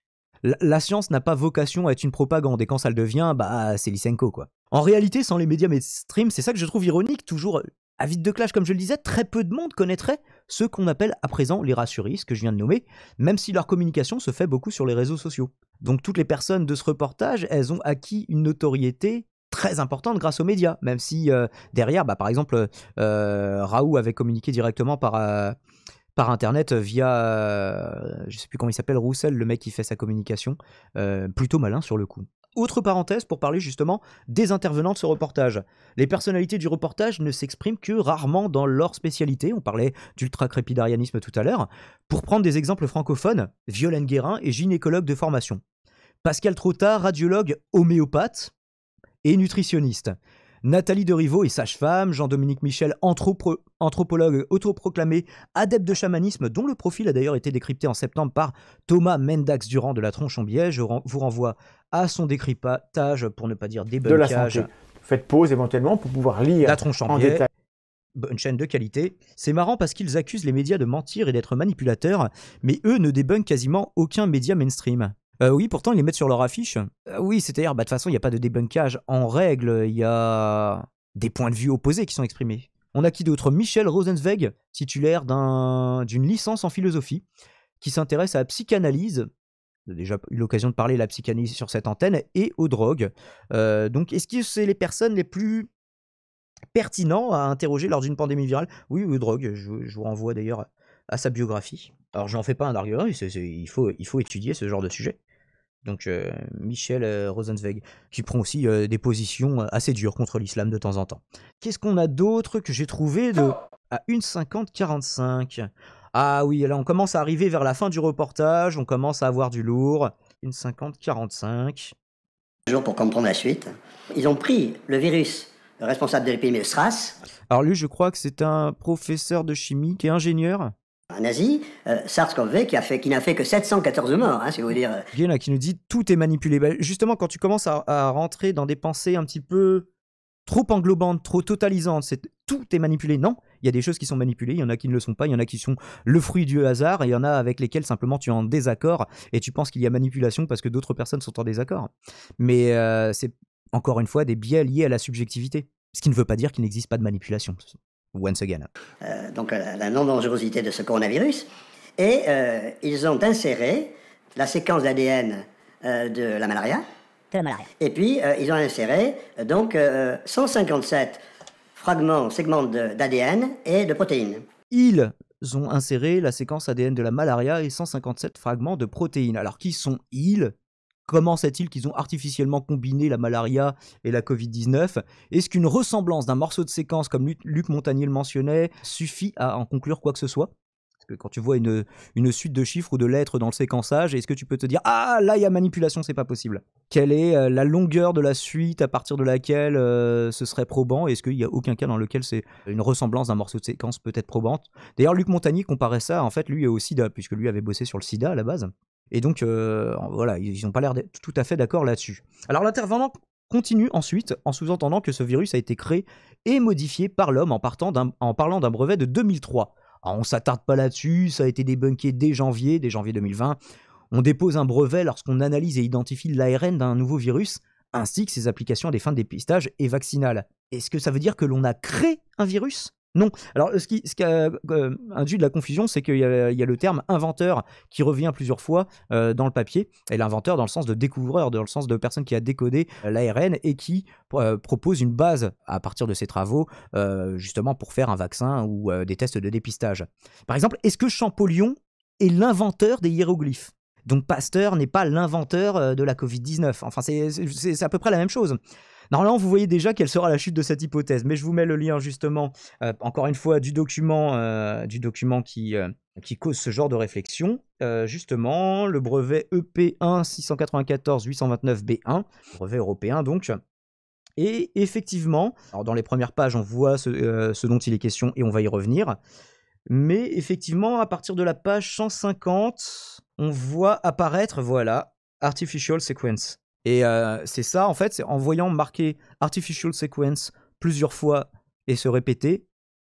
La science n'a pas vocation à être une propagande, et quand ça le devient, bah c'est Lysenko, quoi. En réalité, sans les médias mainstream, c'est ça que je trouve ironique, toujours à vide de clash, comme je le disais, très peu de monde connaîtrait ceux qu'on appelle à présent les rassuristes, que je viens de nommer, même si leur communication se fait beaucoup sur les réseaux sociaux. Donc toutes les personnes de ce reportage, elles ont acquis une notoriété très importante grâce aux médias, même si derrière, par exemple, Raoult avait communiqué directement par internet via, je sais plus comment il s'appelle, Roussel, le mec qui fait sa communication, plutôt malin sur le coup. Autre parenthèse pour parler justement des intervenants de ce reportage. Les personnalités du reportage ne s'expriment que rarement dans leur spécialité, on parlait d'ultra-crépidarianisme tout à l'heure. Pour prendre des exemples francophones, Violaine Guérin est gynécologue de formation. Pascal Trotta, radiologue homéopathe et nutritionniste. Nathalie Deriveau est sage-femme, Jean-Dominique Michel, anthropologue autoproclamé, adepte de chamanisme, dont le profil a d'ailleurs été décrypté en septembre par Thomas Mendax-Durand de la Tronche-en-Biais. Je vous renvoie à son décryptage, pour ne pas dire débunkage. De la santé. Faites pause éventuellement pour pouvoir lire La Tronche-en-Biais. Bonne chaîne de qualité. C'est marrant parce qu'ils accusent les médias de mentir et d'être manipulateurs, mais eux ne débunkent quasiment aucun média mainstream. Oui, pourtant, ils les mettent sur leur affiche. Oui, c'est-à-dire, de toute façon, il n'y a pas de débunkage en règle, il y a des points de vue opposés qui sont exprimés. On a qui d'autre? Michel Rosenzweig, titulaire d'une licence en philosophie, qui s'intéresse à la psychanalyse. J'ai déjà eu l'occasion de parler de la psychanalyse sur cette antenne, et aux drogues. Donc, est-ce que c'est les personnes les plus pertinentes à interroger lors d'une pandémie virale? Oui, aux drogues. Je vous renvoie d'ailleurs à sa biographie. Alors, je n'en fais pas un argument, il faut étudier ce genre de sujet. Donc Michel Rosenzweig, qui prend aussi des positions assez dures contre l'islam de temps en temps. Qu'est-ce qu'on a d'autre que j'ai trouvé à 1,50-45? Ah oui, là on commence à arriver vers la fin du reportage, on commence à avoir du lourd. 1,50-45. Toujours pour comprendre la suite. Ils ont pris le virus responsable de l'épidémie de SRAS. Alors lui, je crois que c'est un professeur de chimie qui est ingénieur. Un nazi, SARS-CoV qui n'a fait que 714 morts, si vous dire. Il y en a qui nous dit tout est manipulé. Justement, quand tu commences à rentrer dans des pensées un petit peu trop englobantes, trop totalisantes, tout est manipulé. Non, il y a des choses qui sont manipulées, il y en a qui ne le sont pas, il y en a qui sont le fruit du hasard, et il y en a avec lesquelles simplement tu es en désaccord et tu penses qu'il y a manipulation parce que d'autres personnes sont en désaccord. Mais c'est encore une fois des biais liés à la subjectivité, ce qui ne veut pas dire qu'il n'existe pas de manipulation. Once again. Donc la non-dangerosité de ce coronavirus. Et ils ont inséré la séquence d'ADN de la malaria. Et puis ils ont inséré donc 157 segments d'ADN et de protéines. Ils ont inséré la séquence ADN de la malaria et 157 fragments de protéines. Alors qui sont ils? Comment est-il qu'ils ont artificiellement combiné la malaria et la Covid-19? Est-ce qu'une ressemblance d'un morceau de séquence, comme Luc Montagnier le mentionnait, suffit à en conclure quoi que ce soit? Parce que quand tu vois une suite de chiffres ou de lettres dans le séquençage, est-ce que tu peux te dire « Ah, là, il y a manipulation, c'est pas possible ». Quelle est la longueur de la suite à partir de laquelle ce serait probant? Est-ce qu'il n'y a aucun cas dans lequel c'est une ressemblance d'un morceau de séquence peut-être probante? D'ailleurs, Luc Montagnier comparait ça, en fait, lui au sida, puisque lui avait bossé sur le sida à la base. Et donc, voilà, ils n'ont pas l'air d'être tout à fait d'accord là-dessus. Alors, l'intervenant continue ensuite en sous-entendant que ce virus a été créé et modifié par l'homme en parlant d'un brevet de 2003. Alors, on ne s'attarde pas là-dessus, ça a été débunké dès janvier 2020. On dépose un brevet lorsqu'on analyse et identifie l'ARN d'un nouveau virus, ainsi que ses applications à des fins de dépistage et vaccinales. Est-ce que ça veut dire que l'on a créé un virus ? Non. Alors, ce qui a induit de la confusion, c'est qu'il y a le terme inventeur qui revient plusieurs fois dans le papier. Et l'inventeur dans le sens de découvreur, dans le sens de personne qui a décodé l'ARN et qui propose une base à partir de ses travaux, justement pour faire un vaccin ou des tests de dépistage. Par exemple, est-ce que Champollion est l'inventeur des hiéroglyphes ? Donc Pasteur n'est pas l'inventeur de la Covid-19. Enfin, c'est à peu près la même chose. Normalement, vous voyez déjà quelle sera la chute de cette hypothèse, mais je vous mets le lien justement, encore une fois, du document qui cause ce genre de réflexion. Justement, le brevet EP1 694 829 B1, brevet européen donc. Et effectivement, alors dans les premières pages, on voit ce dont il est question et on va y revenir. Mais effectivement, à partir de la page 150, on voit apparaître, voilà, Artificial Sequence. Et c'est ça, en fait, c'est en voyant marquer Artificial Sequence plusieurs fois et se répéter,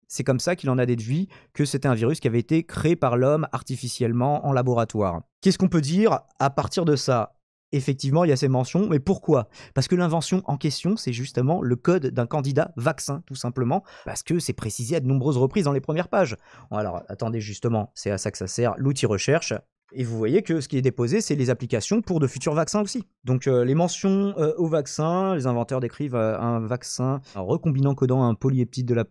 c'est comme ça qu'il en a déduit que c'était un virus qui avait été créé par l'homme artificiellement en laboratoire. Qu'est-ce qu'on peut dire à partir de ça ? Effectivement, il y a ces mentions, mais pourquoi ? Parce que l'invention en question, c'est justement le code d'un candidat vaccin, tout simplement, parce que c'est précisé à de nombreuses reprises dans les premières pages. Alors, attendez, justement, c'est à ça que ça sert, l'outil recherche. Et vous voyez que ce qui est déposé, c'est les applications pour de futurs vaccins aussi. Donc les mentions au vaccin, les inventeurs décrivent un vaccin recombinant codant un polyeptide de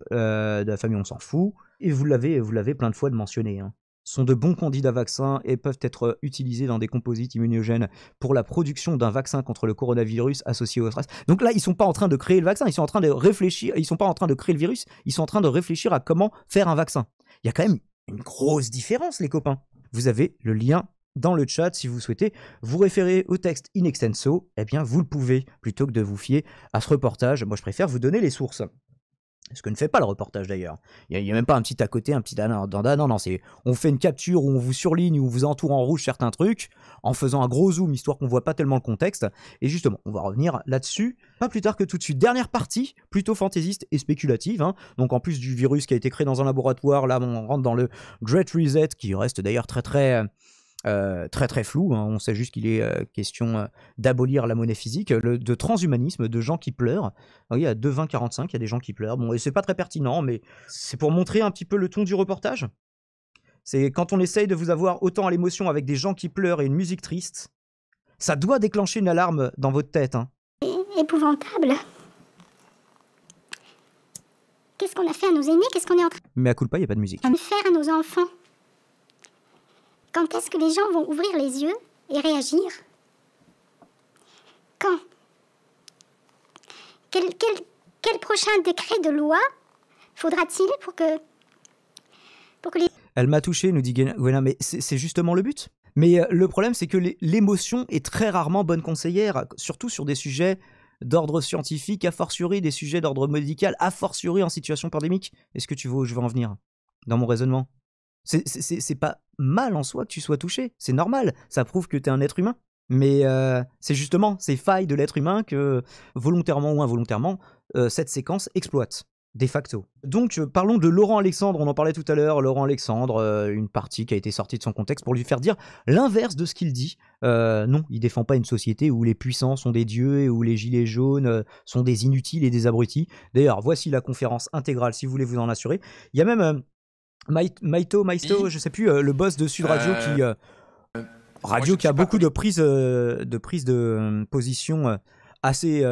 la famille, on s'en fout. Et vous l'avez plein de fois de mentionner. Sont de bons candidats vaccins et peuvent être utilisés dans des composites immunogènes pour la production d'un vaccin contre le coronavirus associé au stress. Donc là, ils sont pas en train de créer le vaccin, ils sont en train de réfléchir, ils sont pas en train de créer le virus, ils sont en train de réfléchir à comment faire un vaccin. Il y a quand même une grosse différence, les copains. Vous avez le lien dans le chat si vous souhaitez vous référer au texte in extenso, eh bien vous le pouvez, plutôt que de vous fier à ce reportage. Moi je préfère vous donner les sources. Ce que ne fait pas le reportage d'ailleurs. Il n'y a même pas un petit à côté, un petit dada. Non, c'est on fait une capture où on vous surligne, où on vous entoure en rouge certains trucs, en faisant un gros zoom, histoire qu'on voit pas tellement le contexte. Et justement, on va revenir là-dessus, pas plus tard que tout de suite. Dernière partie, plutôt fantaisiste et spéculative. Donc en plus du virus qui a été créé dans un laboratoire, là on rentre dans le Great Reset, qui reste d'ailleurs très flou, on sait juste qu'il est question d'abolir la monnaie physique, de transhumanisme, de gens qui pleurent. Alors, il y a 2,20-45, il y a des gens qui pleurent, bon, et c'est pas très pertinent, mais c'est pour montrer un petit peu le ton du reportage. C'est quand on essaye de vous avoir autant à l'émotion avec des gens qui pleurent et une musique triste, ça doit déclencher une alarme dans votre tête. Épouvantable. Qu'est-ce qu'on a fait à nos aînés? Qu'est-ce qu'on est en train Mais à culpa, il n'y a pas de musique. de faire à nos enfants? Quand est-ce que les gens vont ouvrir les yeux et réagir? Quand? Quel prochain décret de loi faudra-t-il pour que les... Elle m'a touché, nous dit Gwena, mais c'est justement le but. Mais le problème, c'est que l'émotion est très rarement bonne conseillère, surtout sur des sujets d'ordre scientifique, a fortiori des sujets d'ordre médical, a fortiori en situation pandémique. Est-ce que tu vois où je veux en venir dans mon raisonnement? C'est pas mal en soi que tu sois touché, c'est normal, ça prouve que t'es un être humain. Mais c'est justement ces failles de l'être humain que, volontairement ou involontairement, cette séquence exploite, de facto. Donc parlons de Laurent Alexandre, on en parlait tout à l'heure, Laurent Alexandre, une partie qui a été sortie de son contexte pour lui faire dire l'inverse de ce qu'il dit. Non, il défend pas une société où les puissants sont des dieux et où les gilets jaunes sont des inutiles et des abrutis. D'ailleurs, voici la conférence intégrale si vous voulez vous en assurer. Il y a même... Maito, je sais plus, le boss de Sud Radio qui a beaucoup de prises de position assez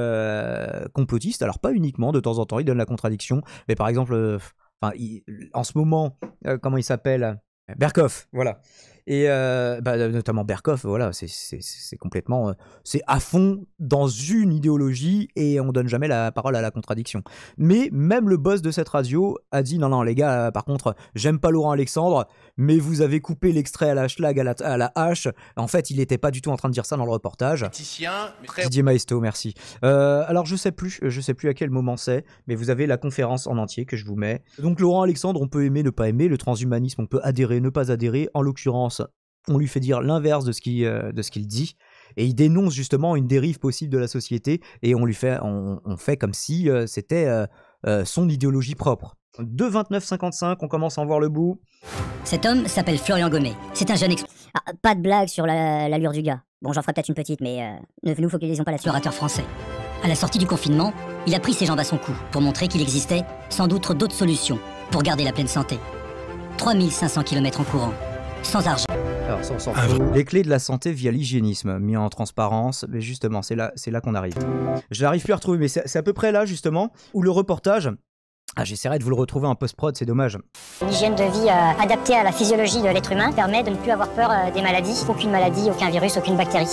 complotistes. Alors pas uniquement, de temps en temps, il donne la contradiction. Mais par exemple, en ce moment, comment il s'appelle? Berkoff, voilà. Et notamment Berkoff, voilà, c'est complètement, c'est à fond dans une idéologie et on donne jamais la parole à la contradiction. Mais même le boss de cette radio a dit non les gars, par contre j'aime pas Laurent Alexandre, mais vous avez coupé l'extrait à la schlag à la hache. En fait il était pas du tout en train de dire ça dans le reportage. Didier Maesto, merci. Alors je sais plus à quel moment c'est, mais vous avez la conférence en entier que je vous mets. Donc Laurent Alexandre, on peut aimer, ne pas aimer, le transhumanisme on peut adhérer, ne pas adhérer. En l'occurrence, on lui fait dire l'inverse de ce qu'il dit, et il dénonce justement une dérive possible de la société, et on fait comme si c'était son idéologie propre. 2,29,55, on commence à en voir le bout. Cet homme s'appelle Florian Gommet. C'est un jeune pas de blague sur l'allure du gars. Bon, j'en ferai peut-être une petite, mais ne nous focalisons pas là-dessus. Orateur français. À la sortie du confinement, il a pris ses jambes à son cou pour montrer qu'il existait sans doute d'autres solutions pour garder la pleine santé. 3500 km en courant, sans argent. Alors ça, on s'en fout. Les clés de la santé via l'hygiénisme, mis en transparence, mais justement, c'est là qu'on arrive. Je n'arrive plus à retrouver, mais c'est à peu près là, justement, où le reportage... j'essaierai de vous le retrouver en post-prod, c'est dommage. Une hygiène de vie adaptée à la physiologie de l'être humain permet de ne plus avoir peur des maladies. Aucune maladie, aucun virus, aucune bactérie.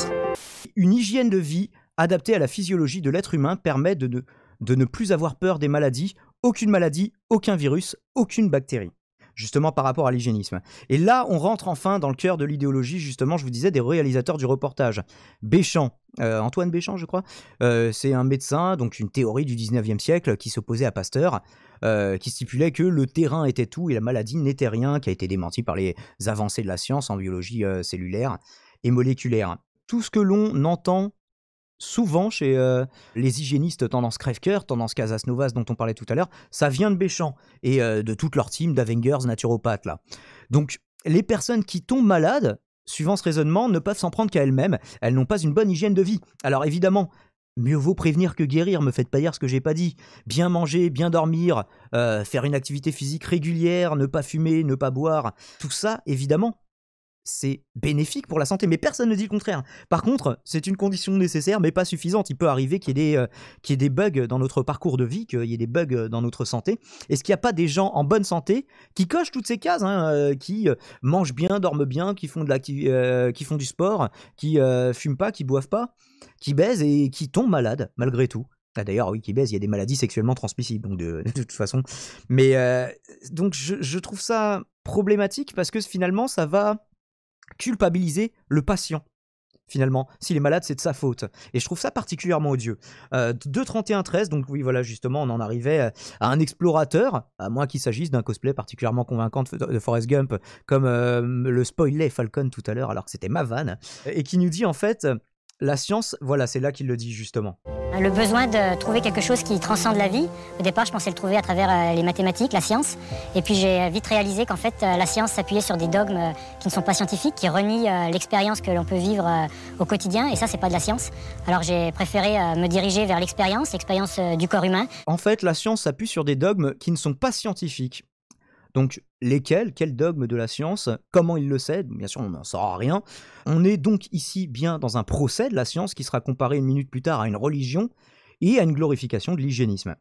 Une hygiène de vie adaptée à la physiologie de l'être humain permet de ne plus avoir peur des maladies, aucun virus, aucune bactérie. Justement par rapport à l'hygiénisme. Et là, on rentre enfin dans le cœur de l'idéologie, justement, je vous disais, des réalisateurs du reportage. Béchamp, Antoine Béchamp, je crois, c'est un médecin, donc une théorie du 19e siècle qui s'opposait à Pasteur, qui stipulait que le terrain était tout et la maladie n'était rien, qui a été démenti par les avancées de la science en biologie cellulaire et moléculaire. Tout ce que l'on entend souvent chez les hygiénistes tendance crève-cœur, tendance Casas Novas dont on parlait tout à l'heure, ça vient de Béchamp et de toute leur team d'Avengers naturopathes là. Donc les personnes qui tombent malades, suivant ce raisonnement, ne peuvent s'en prendre qu'à elles-mêmes, elles n'ont pas une bonne hygiène de vie. Alors évidemment, mieux vaut prévenir que guérir, me faites pas dire ce que j'ai pas dit. Bien manger, bien dormir, faire une activité physique régulière, ne pas fumer, ne pas boire, tout ça évidemment, c'est bénéfique pour la santé, mais personne ne dit le contraire. Par contre, c'est une condition nécessaire, mais pas suffisante. Il peut arriver qu'il y ait des bugs dans notre parcours de vie, qu'il y ait des bugs dans notre santé. Est-ce qu'il n'y a pas des gens en bonne santé qui cochent toutes ces cases, qui mangent bien, dorment bien, qui font du sport, qui fument pas, qui boivent pas, qui baisent et qui tombent malades malgré tout. Ah, d'ailleurs, oui, qui baisent, il y a des maladies sexuellement transmissibles, donc de toute façon. Mais donc je trouve ça problématique parce que finalement, ça va culpabiliser le patient. Finalement, s'il est malade, c'est de sa faute. Et je trouve ça particulièrement odieux. 2-31-13, donc oui, voilà, justement, on en arrivait à un explorateur, à moins qu'il s'agisse d'un cosplay particulièrement convaincant de Forrest Gump, comme le spoilait Falcon tout à l'heure, alors que c'était ma vanne, et qui nous dit en fait, la science, voilà, c'est là qu'il le dit justement. Le besoin de trouver quelque chose qui transcende la vie. Au départ, je pensais le trouver à travers les mathématiques, la science. Et puis j'ai vite réalisé qu'en fait, la science s'appuyait sur des dogmes qui ne sont pas scientifiques, qui renient l'expérience que l'on peut vivre au quotidien. Et ça, c'est pas de la science. Alors j'ai préféré me diriger vers l'expérience du corps humain. En fait, la science s'appuie sur des dogmes qui ne sont pas scientifiques. Donc, lesquels, quel dogme de la science, comment il le sait, bien sûr on n'en saura rien. On est donc ici bien dans un procès de la science qui sera comparé une minute plus tard à une religion et à une glorification de l'hygiénisme.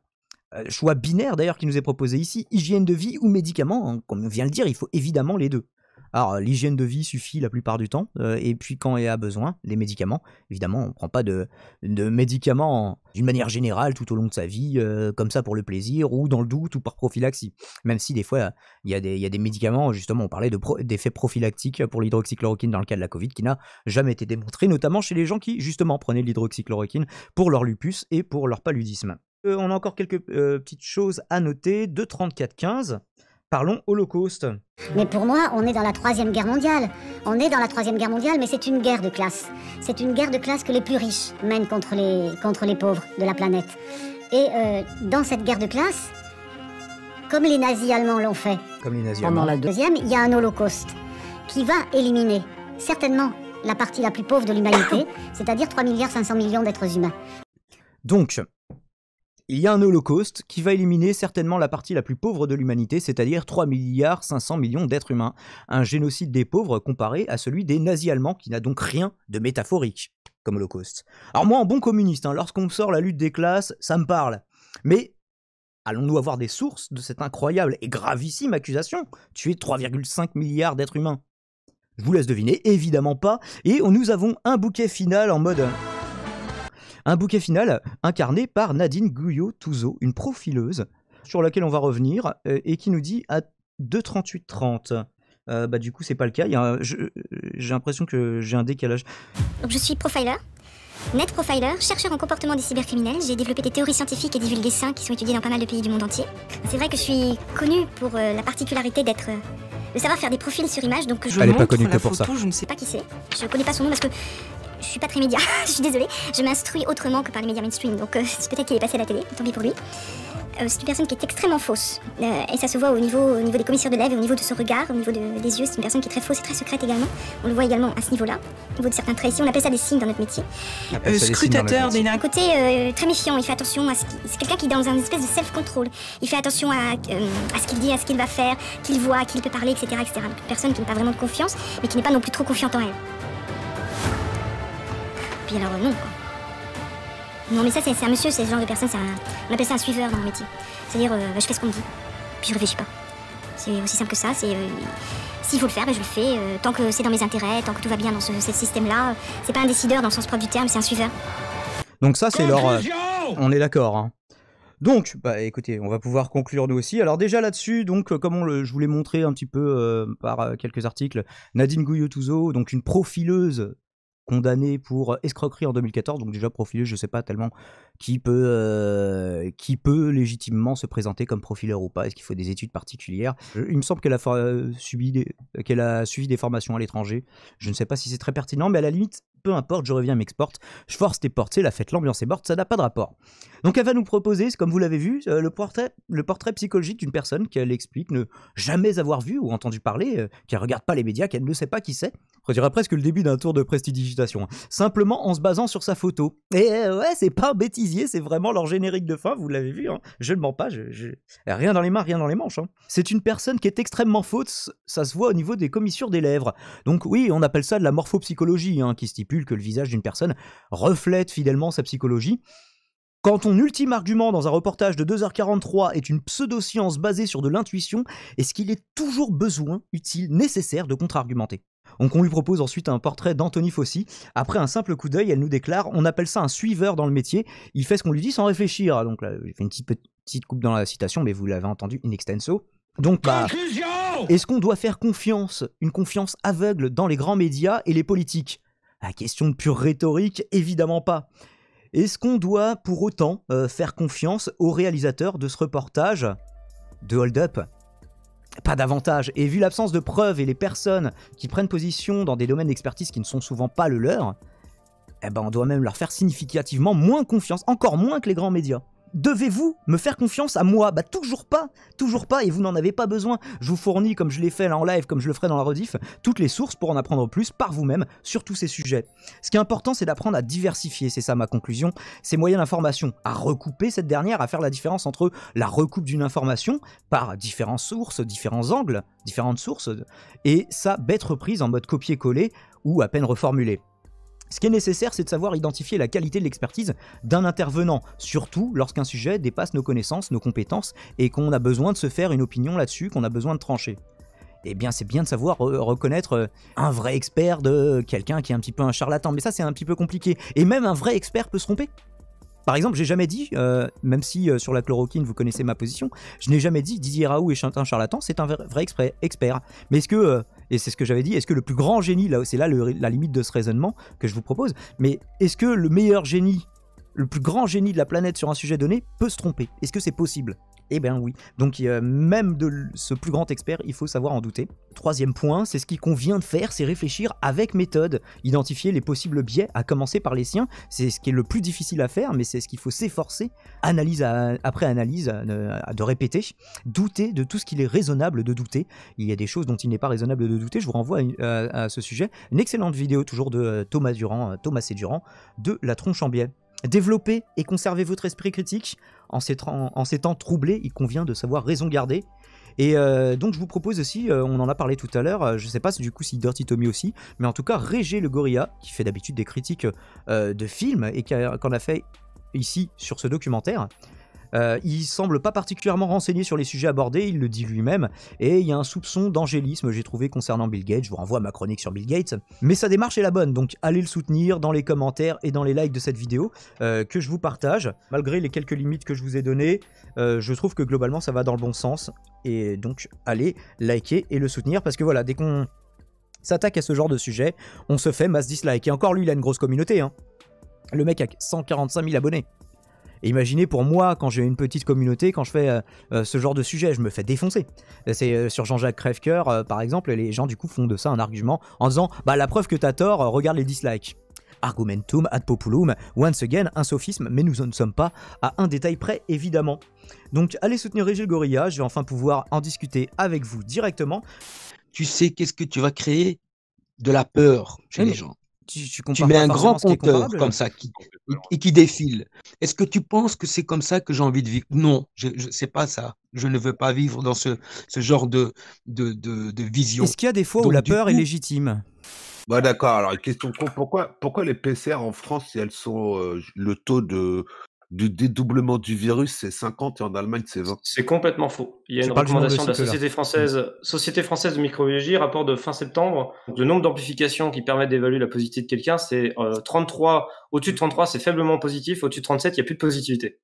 Choix binaire d'ailleurs qui nous est proposé ici, hygiène de vie ou médicaments, hein, comme on vient de le dire, il faut évidemment les deux. Alors l'hygiène de vie suffit la plupart du temps, et puis quand il y a besoin, les médicaments, évidemment on ne prend pas de médicaments d'une manière générale tout au long de sa vie, comme ça pour le plaisir, ou dans le doute, ou par prophylaxie. Même si des fois il y a des médicaments, justement on parlait d'effets prophylactiques pour l'hydroxychloroquine dans le cas de la Covid, qui n'a jamais été démontré, notamment chez les gens qui justement prenaient l'hydroxychloroquine pour leur lupus et pour leur paludisme. On a encore quelques petites choses à noter, 2-34-15. Parlons Holocauste. Mais pour moi, on est dans la 3e guerre mondiale. On est dans la 3e guerre mondiale, mais c'est une guerre de classe. C'est une guerre de classe que les plus riches mènent contre les pauvres de la planète. Et dans cette guerre de classe, comme les nazis allemands l'ont fait, pendant la deuxième, il y a un holocauste qui va éliminer certainement la partie la plus pauvre de l'humanité, c'est-à-dire 3,5 milliards d'êtres humains. Donc, il y a un holocauste qui va éliminer certainement la partie la plus pauvre de l'humanité, c'est-à-dire 3,5 milliards d'êtres humains. Un génocide des pauvres comparé à celui des nazis allemands, qui n'a donc rien de métaphorique comme holocauste. Alors moi, en bon communiste, lorsqu'on me sort la lutte des classes, ça me parle. Mais allons-nous avoir des sources de cette incroyable et gravissime accusation ? Tuer 3,5 milliards d'êtres humains ? Je vous laisse deviner, évidemment pas. Et nous avons un bouquet final en mode... Un bouquet final incarné par Nadine Gouillot-Touzeau, une profileuse, sur laquelle on va revenir, et qui nous dit à 2,38-30. Du coup, c'est pas le cas. J'ai l'impression que j'ai un décalage. Donc, je suis profiler, net profiler, chercheur en comportement des cybercriminels. J'ai développé des théories scientifiques et divulgué 5 qui sont étudiées dans pas mal de pays du monde entier. C'est vrai que je suis connue pour la particularité de savoir faire des profils sur image. Donc Elle n'est pas connue que pour ça. Je ne sais pas qui c'est. Je connais pas son nom parce que je suis pas très média. Je suis désolée. Je m'instruis autrement que par les médias mainstream. Donc peut-être qu'il est passé à la télé. Tant pis pour lui. C'est une personne qui est extrêmement fausse. Et ça se voit au niveau des commissures de lèvres, au niveau de son regard, au niveau des yeux. C'est une personne qui est très fausse et très secrète également. On le voit également à ce niveau-là. Au niveau de certains traits ici, on appelle ça des signes dans notre métier. Scrutateur, il a un côté très méfiant. Il fait attention à c'est quelqu'un qui est dans un espèce de self-control. Il fait attention à ce qu'il dit, à ce qu'il va faire, qu'il voit, à qui il peut parler, etc., etc. Donc, une personne qui n'a pas vraiment de confiance, mais qui n'est pas non plus trop confiante en elle. Puis alors non, quoi. Non mais ça c'est un monsieur, c'est ce genre de personne, on appelle ça un suiveur dans le métier. C'est-à-dire je fais ce qu'on me dit, puis je réfléchis pas. C'est aussi simple que ça, s'il faut le faire, je le fais, tant que c'est dans mes intérêts, tant que tout va bien dans ce système-là. C'est pas un décideur dans le sens propre du terme, c'est un suiveur. Donc ça c'est leur... on est d'accord. Donc, écoutez, on va pouvoir conclure nous aussi. Alors déjà là-dessus, donc comme je vous l'ai montré un petit peu par quelques articles, Nadine Gouillot-Touzeau, donc une profileuse condamné pour escroquerie en 2014, donc déjà profilé, je sais pas tellement qui peut légitimement se présenter comme profileur ou pas, est-ce qu'il faut des études particulières. Il me semble qu'elle a suivi des formations à l'étranger, je ne sais pas si c'est très pertinent, mais à la limite, peu importe, je reviens, m'exporte, je force tes portes, c'est la fête, l'ambiance est morte, ça n'a pas de rapport. Donc elle va nous proposer, comme vous l'avez vu, le portrait psychologique d'une personne qu'elle explique ne jamais avoir vu ou entendu parler, qu'elle regarde pas les médias, qu'elle ne sait pas qui c'est. On dirait presque le début d'un tour de prestidigitation. Simplement en se basant sur sa photo. Et ouais, c'est pas un bêtisier, c'est vraiment leur générique de fin, vous l'avez vu, hein. Je ne mens pas, rien dans les mains, rien dans les manches. Hein. C'est une personne qui est extrêmement faute, ça se voit au niveau des commissures des lèvres. Donc oui, on appelle ça de la morphopsychologie, hein, qui stipule que le visage d'une personne reflète fidèlement sa psychologie. Quand ton ultime argument dans un reportage de 2h43 est une pseudo-science basée sur de l'intuition, est-ce qu'il est toujours besoin, utile, nécessaire de contre-argumenter ? Donc on lui propose ensuite un portrait d'Anthony Fauci. Après un simple coup d'œil, elle nous déclare « On appelle ça un suiveur dans le métier. Il fait ce qu'on lui dit sans réfléchir. » Donc là, j'ai fait une petite coupe dans la citation, mais vous l'avez entendu in extenso. Donc, est-ce qu'on doit faire confiance, une confiance aveugle dans les grands médias et les politiques ? La question de pure rhétorique, évidemment pas. Est-ce qu'on doit pour autant faire confiance au réalisateur de ce reportage de Hold Up ? Pas davantage. Et vu l'absence de preuves et les personnes qui prennent position dans des domaines d'expertise qui ne sont souvent pas le leur, eh ben on doit même leur faire significativement moins confiance, encore moins que les grands médias. Devez-vous me faire confiance à moi ? Bah toujours pas, et vous n'en avez pas besoin. Je vous fournis, comme je l'ai fait là en live, comme je le ferai dans la rediff, toutes les sources pour en apprendre plus par vous-même sur tous ces sujets. Ce qui est important, c'est d'apprendre à diversifier, c'est ça ma conclusion, ces moyens d'information, à recouper cette dernière, à faire la différence entre la recoupe d'une information par différentes sources, différents angles, différentes sources, et sa bête reprise en mode copier-coller ou à peine reformulée. Ce qui est nécessaire, c'est de savoir identifier la qualité de l'expertise d'un intervenant, surtout lorsqu'un sujet dépasse nos connaissances, nos compétences, et qu'on a besoin de se faire une opinion là-dessus, qu'on a besoin de trancher. Eh bien, c'est bien de savoir reconnaître un vrai expert de quelqu'un qui est un petit peu un charlatan, mais ça, c'est un petit peu compliqué. Et même un vrai expert peut se tromper. Par exemple, j'ai jamais dit, même si sur la chloroquine vous connaissez ma position, je n'ai jamais dit Didier Raoult est un charlatan, c'est un vrai expert. Mais est-ce que, et c'est ce que j'avais dit, est-ce que le plus grand génie, là, c'est là la limite de ce raisonnement que je vous propose, mais est-ce que le meilleur génie, le plus grand génie de la planète sur un sujet donné peut se tromper ? Est-ce que c'est possible ? Eh bien oui, donc même de ce plus grand expert, il faut savoir en douter. Troisième point, c'est ce qu'il convient de faire, c'est réfléchir avec méthode, identifier les possibles biais, à commencer par les siens, c'est ce qui est le plus difficile à faire, mais c'est ce qu'il faut s'efforcer, analyse après analyse, de répéter, douter de tout ce qu'il est raisonnable de douter. Il y a des choses dont il n'est pas raisonnable de douter, je vous renvoie à ce sujet. Une excellente vidéo toujours de Thomas C. Durand, de La Tronche en biais. Développez et conservez votre esprit critique. En ces temps troublés, il convient de savoir raison garder. Et donc je vous propose aussi, on en a parlé tout à l'heure, je sais pas du coup si Dirty Tommy aussi, mais en tout cas Régé le Gorilla, qui fait d'habitude des critiques de films et qu'en a fait ici sur ce documentaire. Il semble pas particulièrement renseigné sur les sujets abordés, il le dit lui-même, et il y a un soupçon d'angélisme, j'ai trouvé, concernant Bill Gates. Je vous renvoie à ma chronique sur Bill Gates, mais sa démarche est la bonne, donc allez le soutenir dans les commentaires et dans les likes de cette vidéo que je vous partage. Malgré les quelques limites que je vous ai données, je trouve que globalement ça va dans le bon sens, et donc allez liker et le soutenir, parce que voilà, dès qu'on s'attaque à ce genre de sujet, on se fait masse dislike, et encore lui il a une grosse communauté, hein. Le mec a 145 000 abonnés. Et imaginez pour moi, quand j'ai une petite communauté, quand je fais ce genre de sujet, je me fais défoncer. C'est sur Jean-Jacques Crèvecoeur, par exemple, les gens du coup font de ça un argument en disant « Bah la preuve que t'as tort, regarde les dislikes ». Argumentum ad populum, once again, un sophisme, mais nous ne sommes pas à un détail près, évidemment. Donc allez soutenir Régé le Gorilla, je vais enfin pouvoir en discuter avec vous directement. Tu sais qu'est-ce que tu vas créer ? De la peur chez les gens. Tu mets un grand compteur comme ça qui défile. Est-ce que tu penses que c'est comme ça que j'ai envie de vivre ? Non, c'est pas ça. Je ne veux pas vivre dans ce genre de vision. Est-ce qu'il y a des fois où la peur est légitime ? Bah d'accord, alors question con, pourquoi les PCR en France, si elles sont le taux de dédoublement du virus, c'est 50 et en Allemagne, c'est 20. C'est complètement faux. Il y a une recommandation de la Société française de microbiologie, rapport de fin septembre. Donc, le nombre d'amplifications qui permettent d'évaluer la positivité de quelqu'un, c'est 33. Au-dessus de 33, c'est faiblement positif. Au-dessus de 37, il n'y a plus de positivité.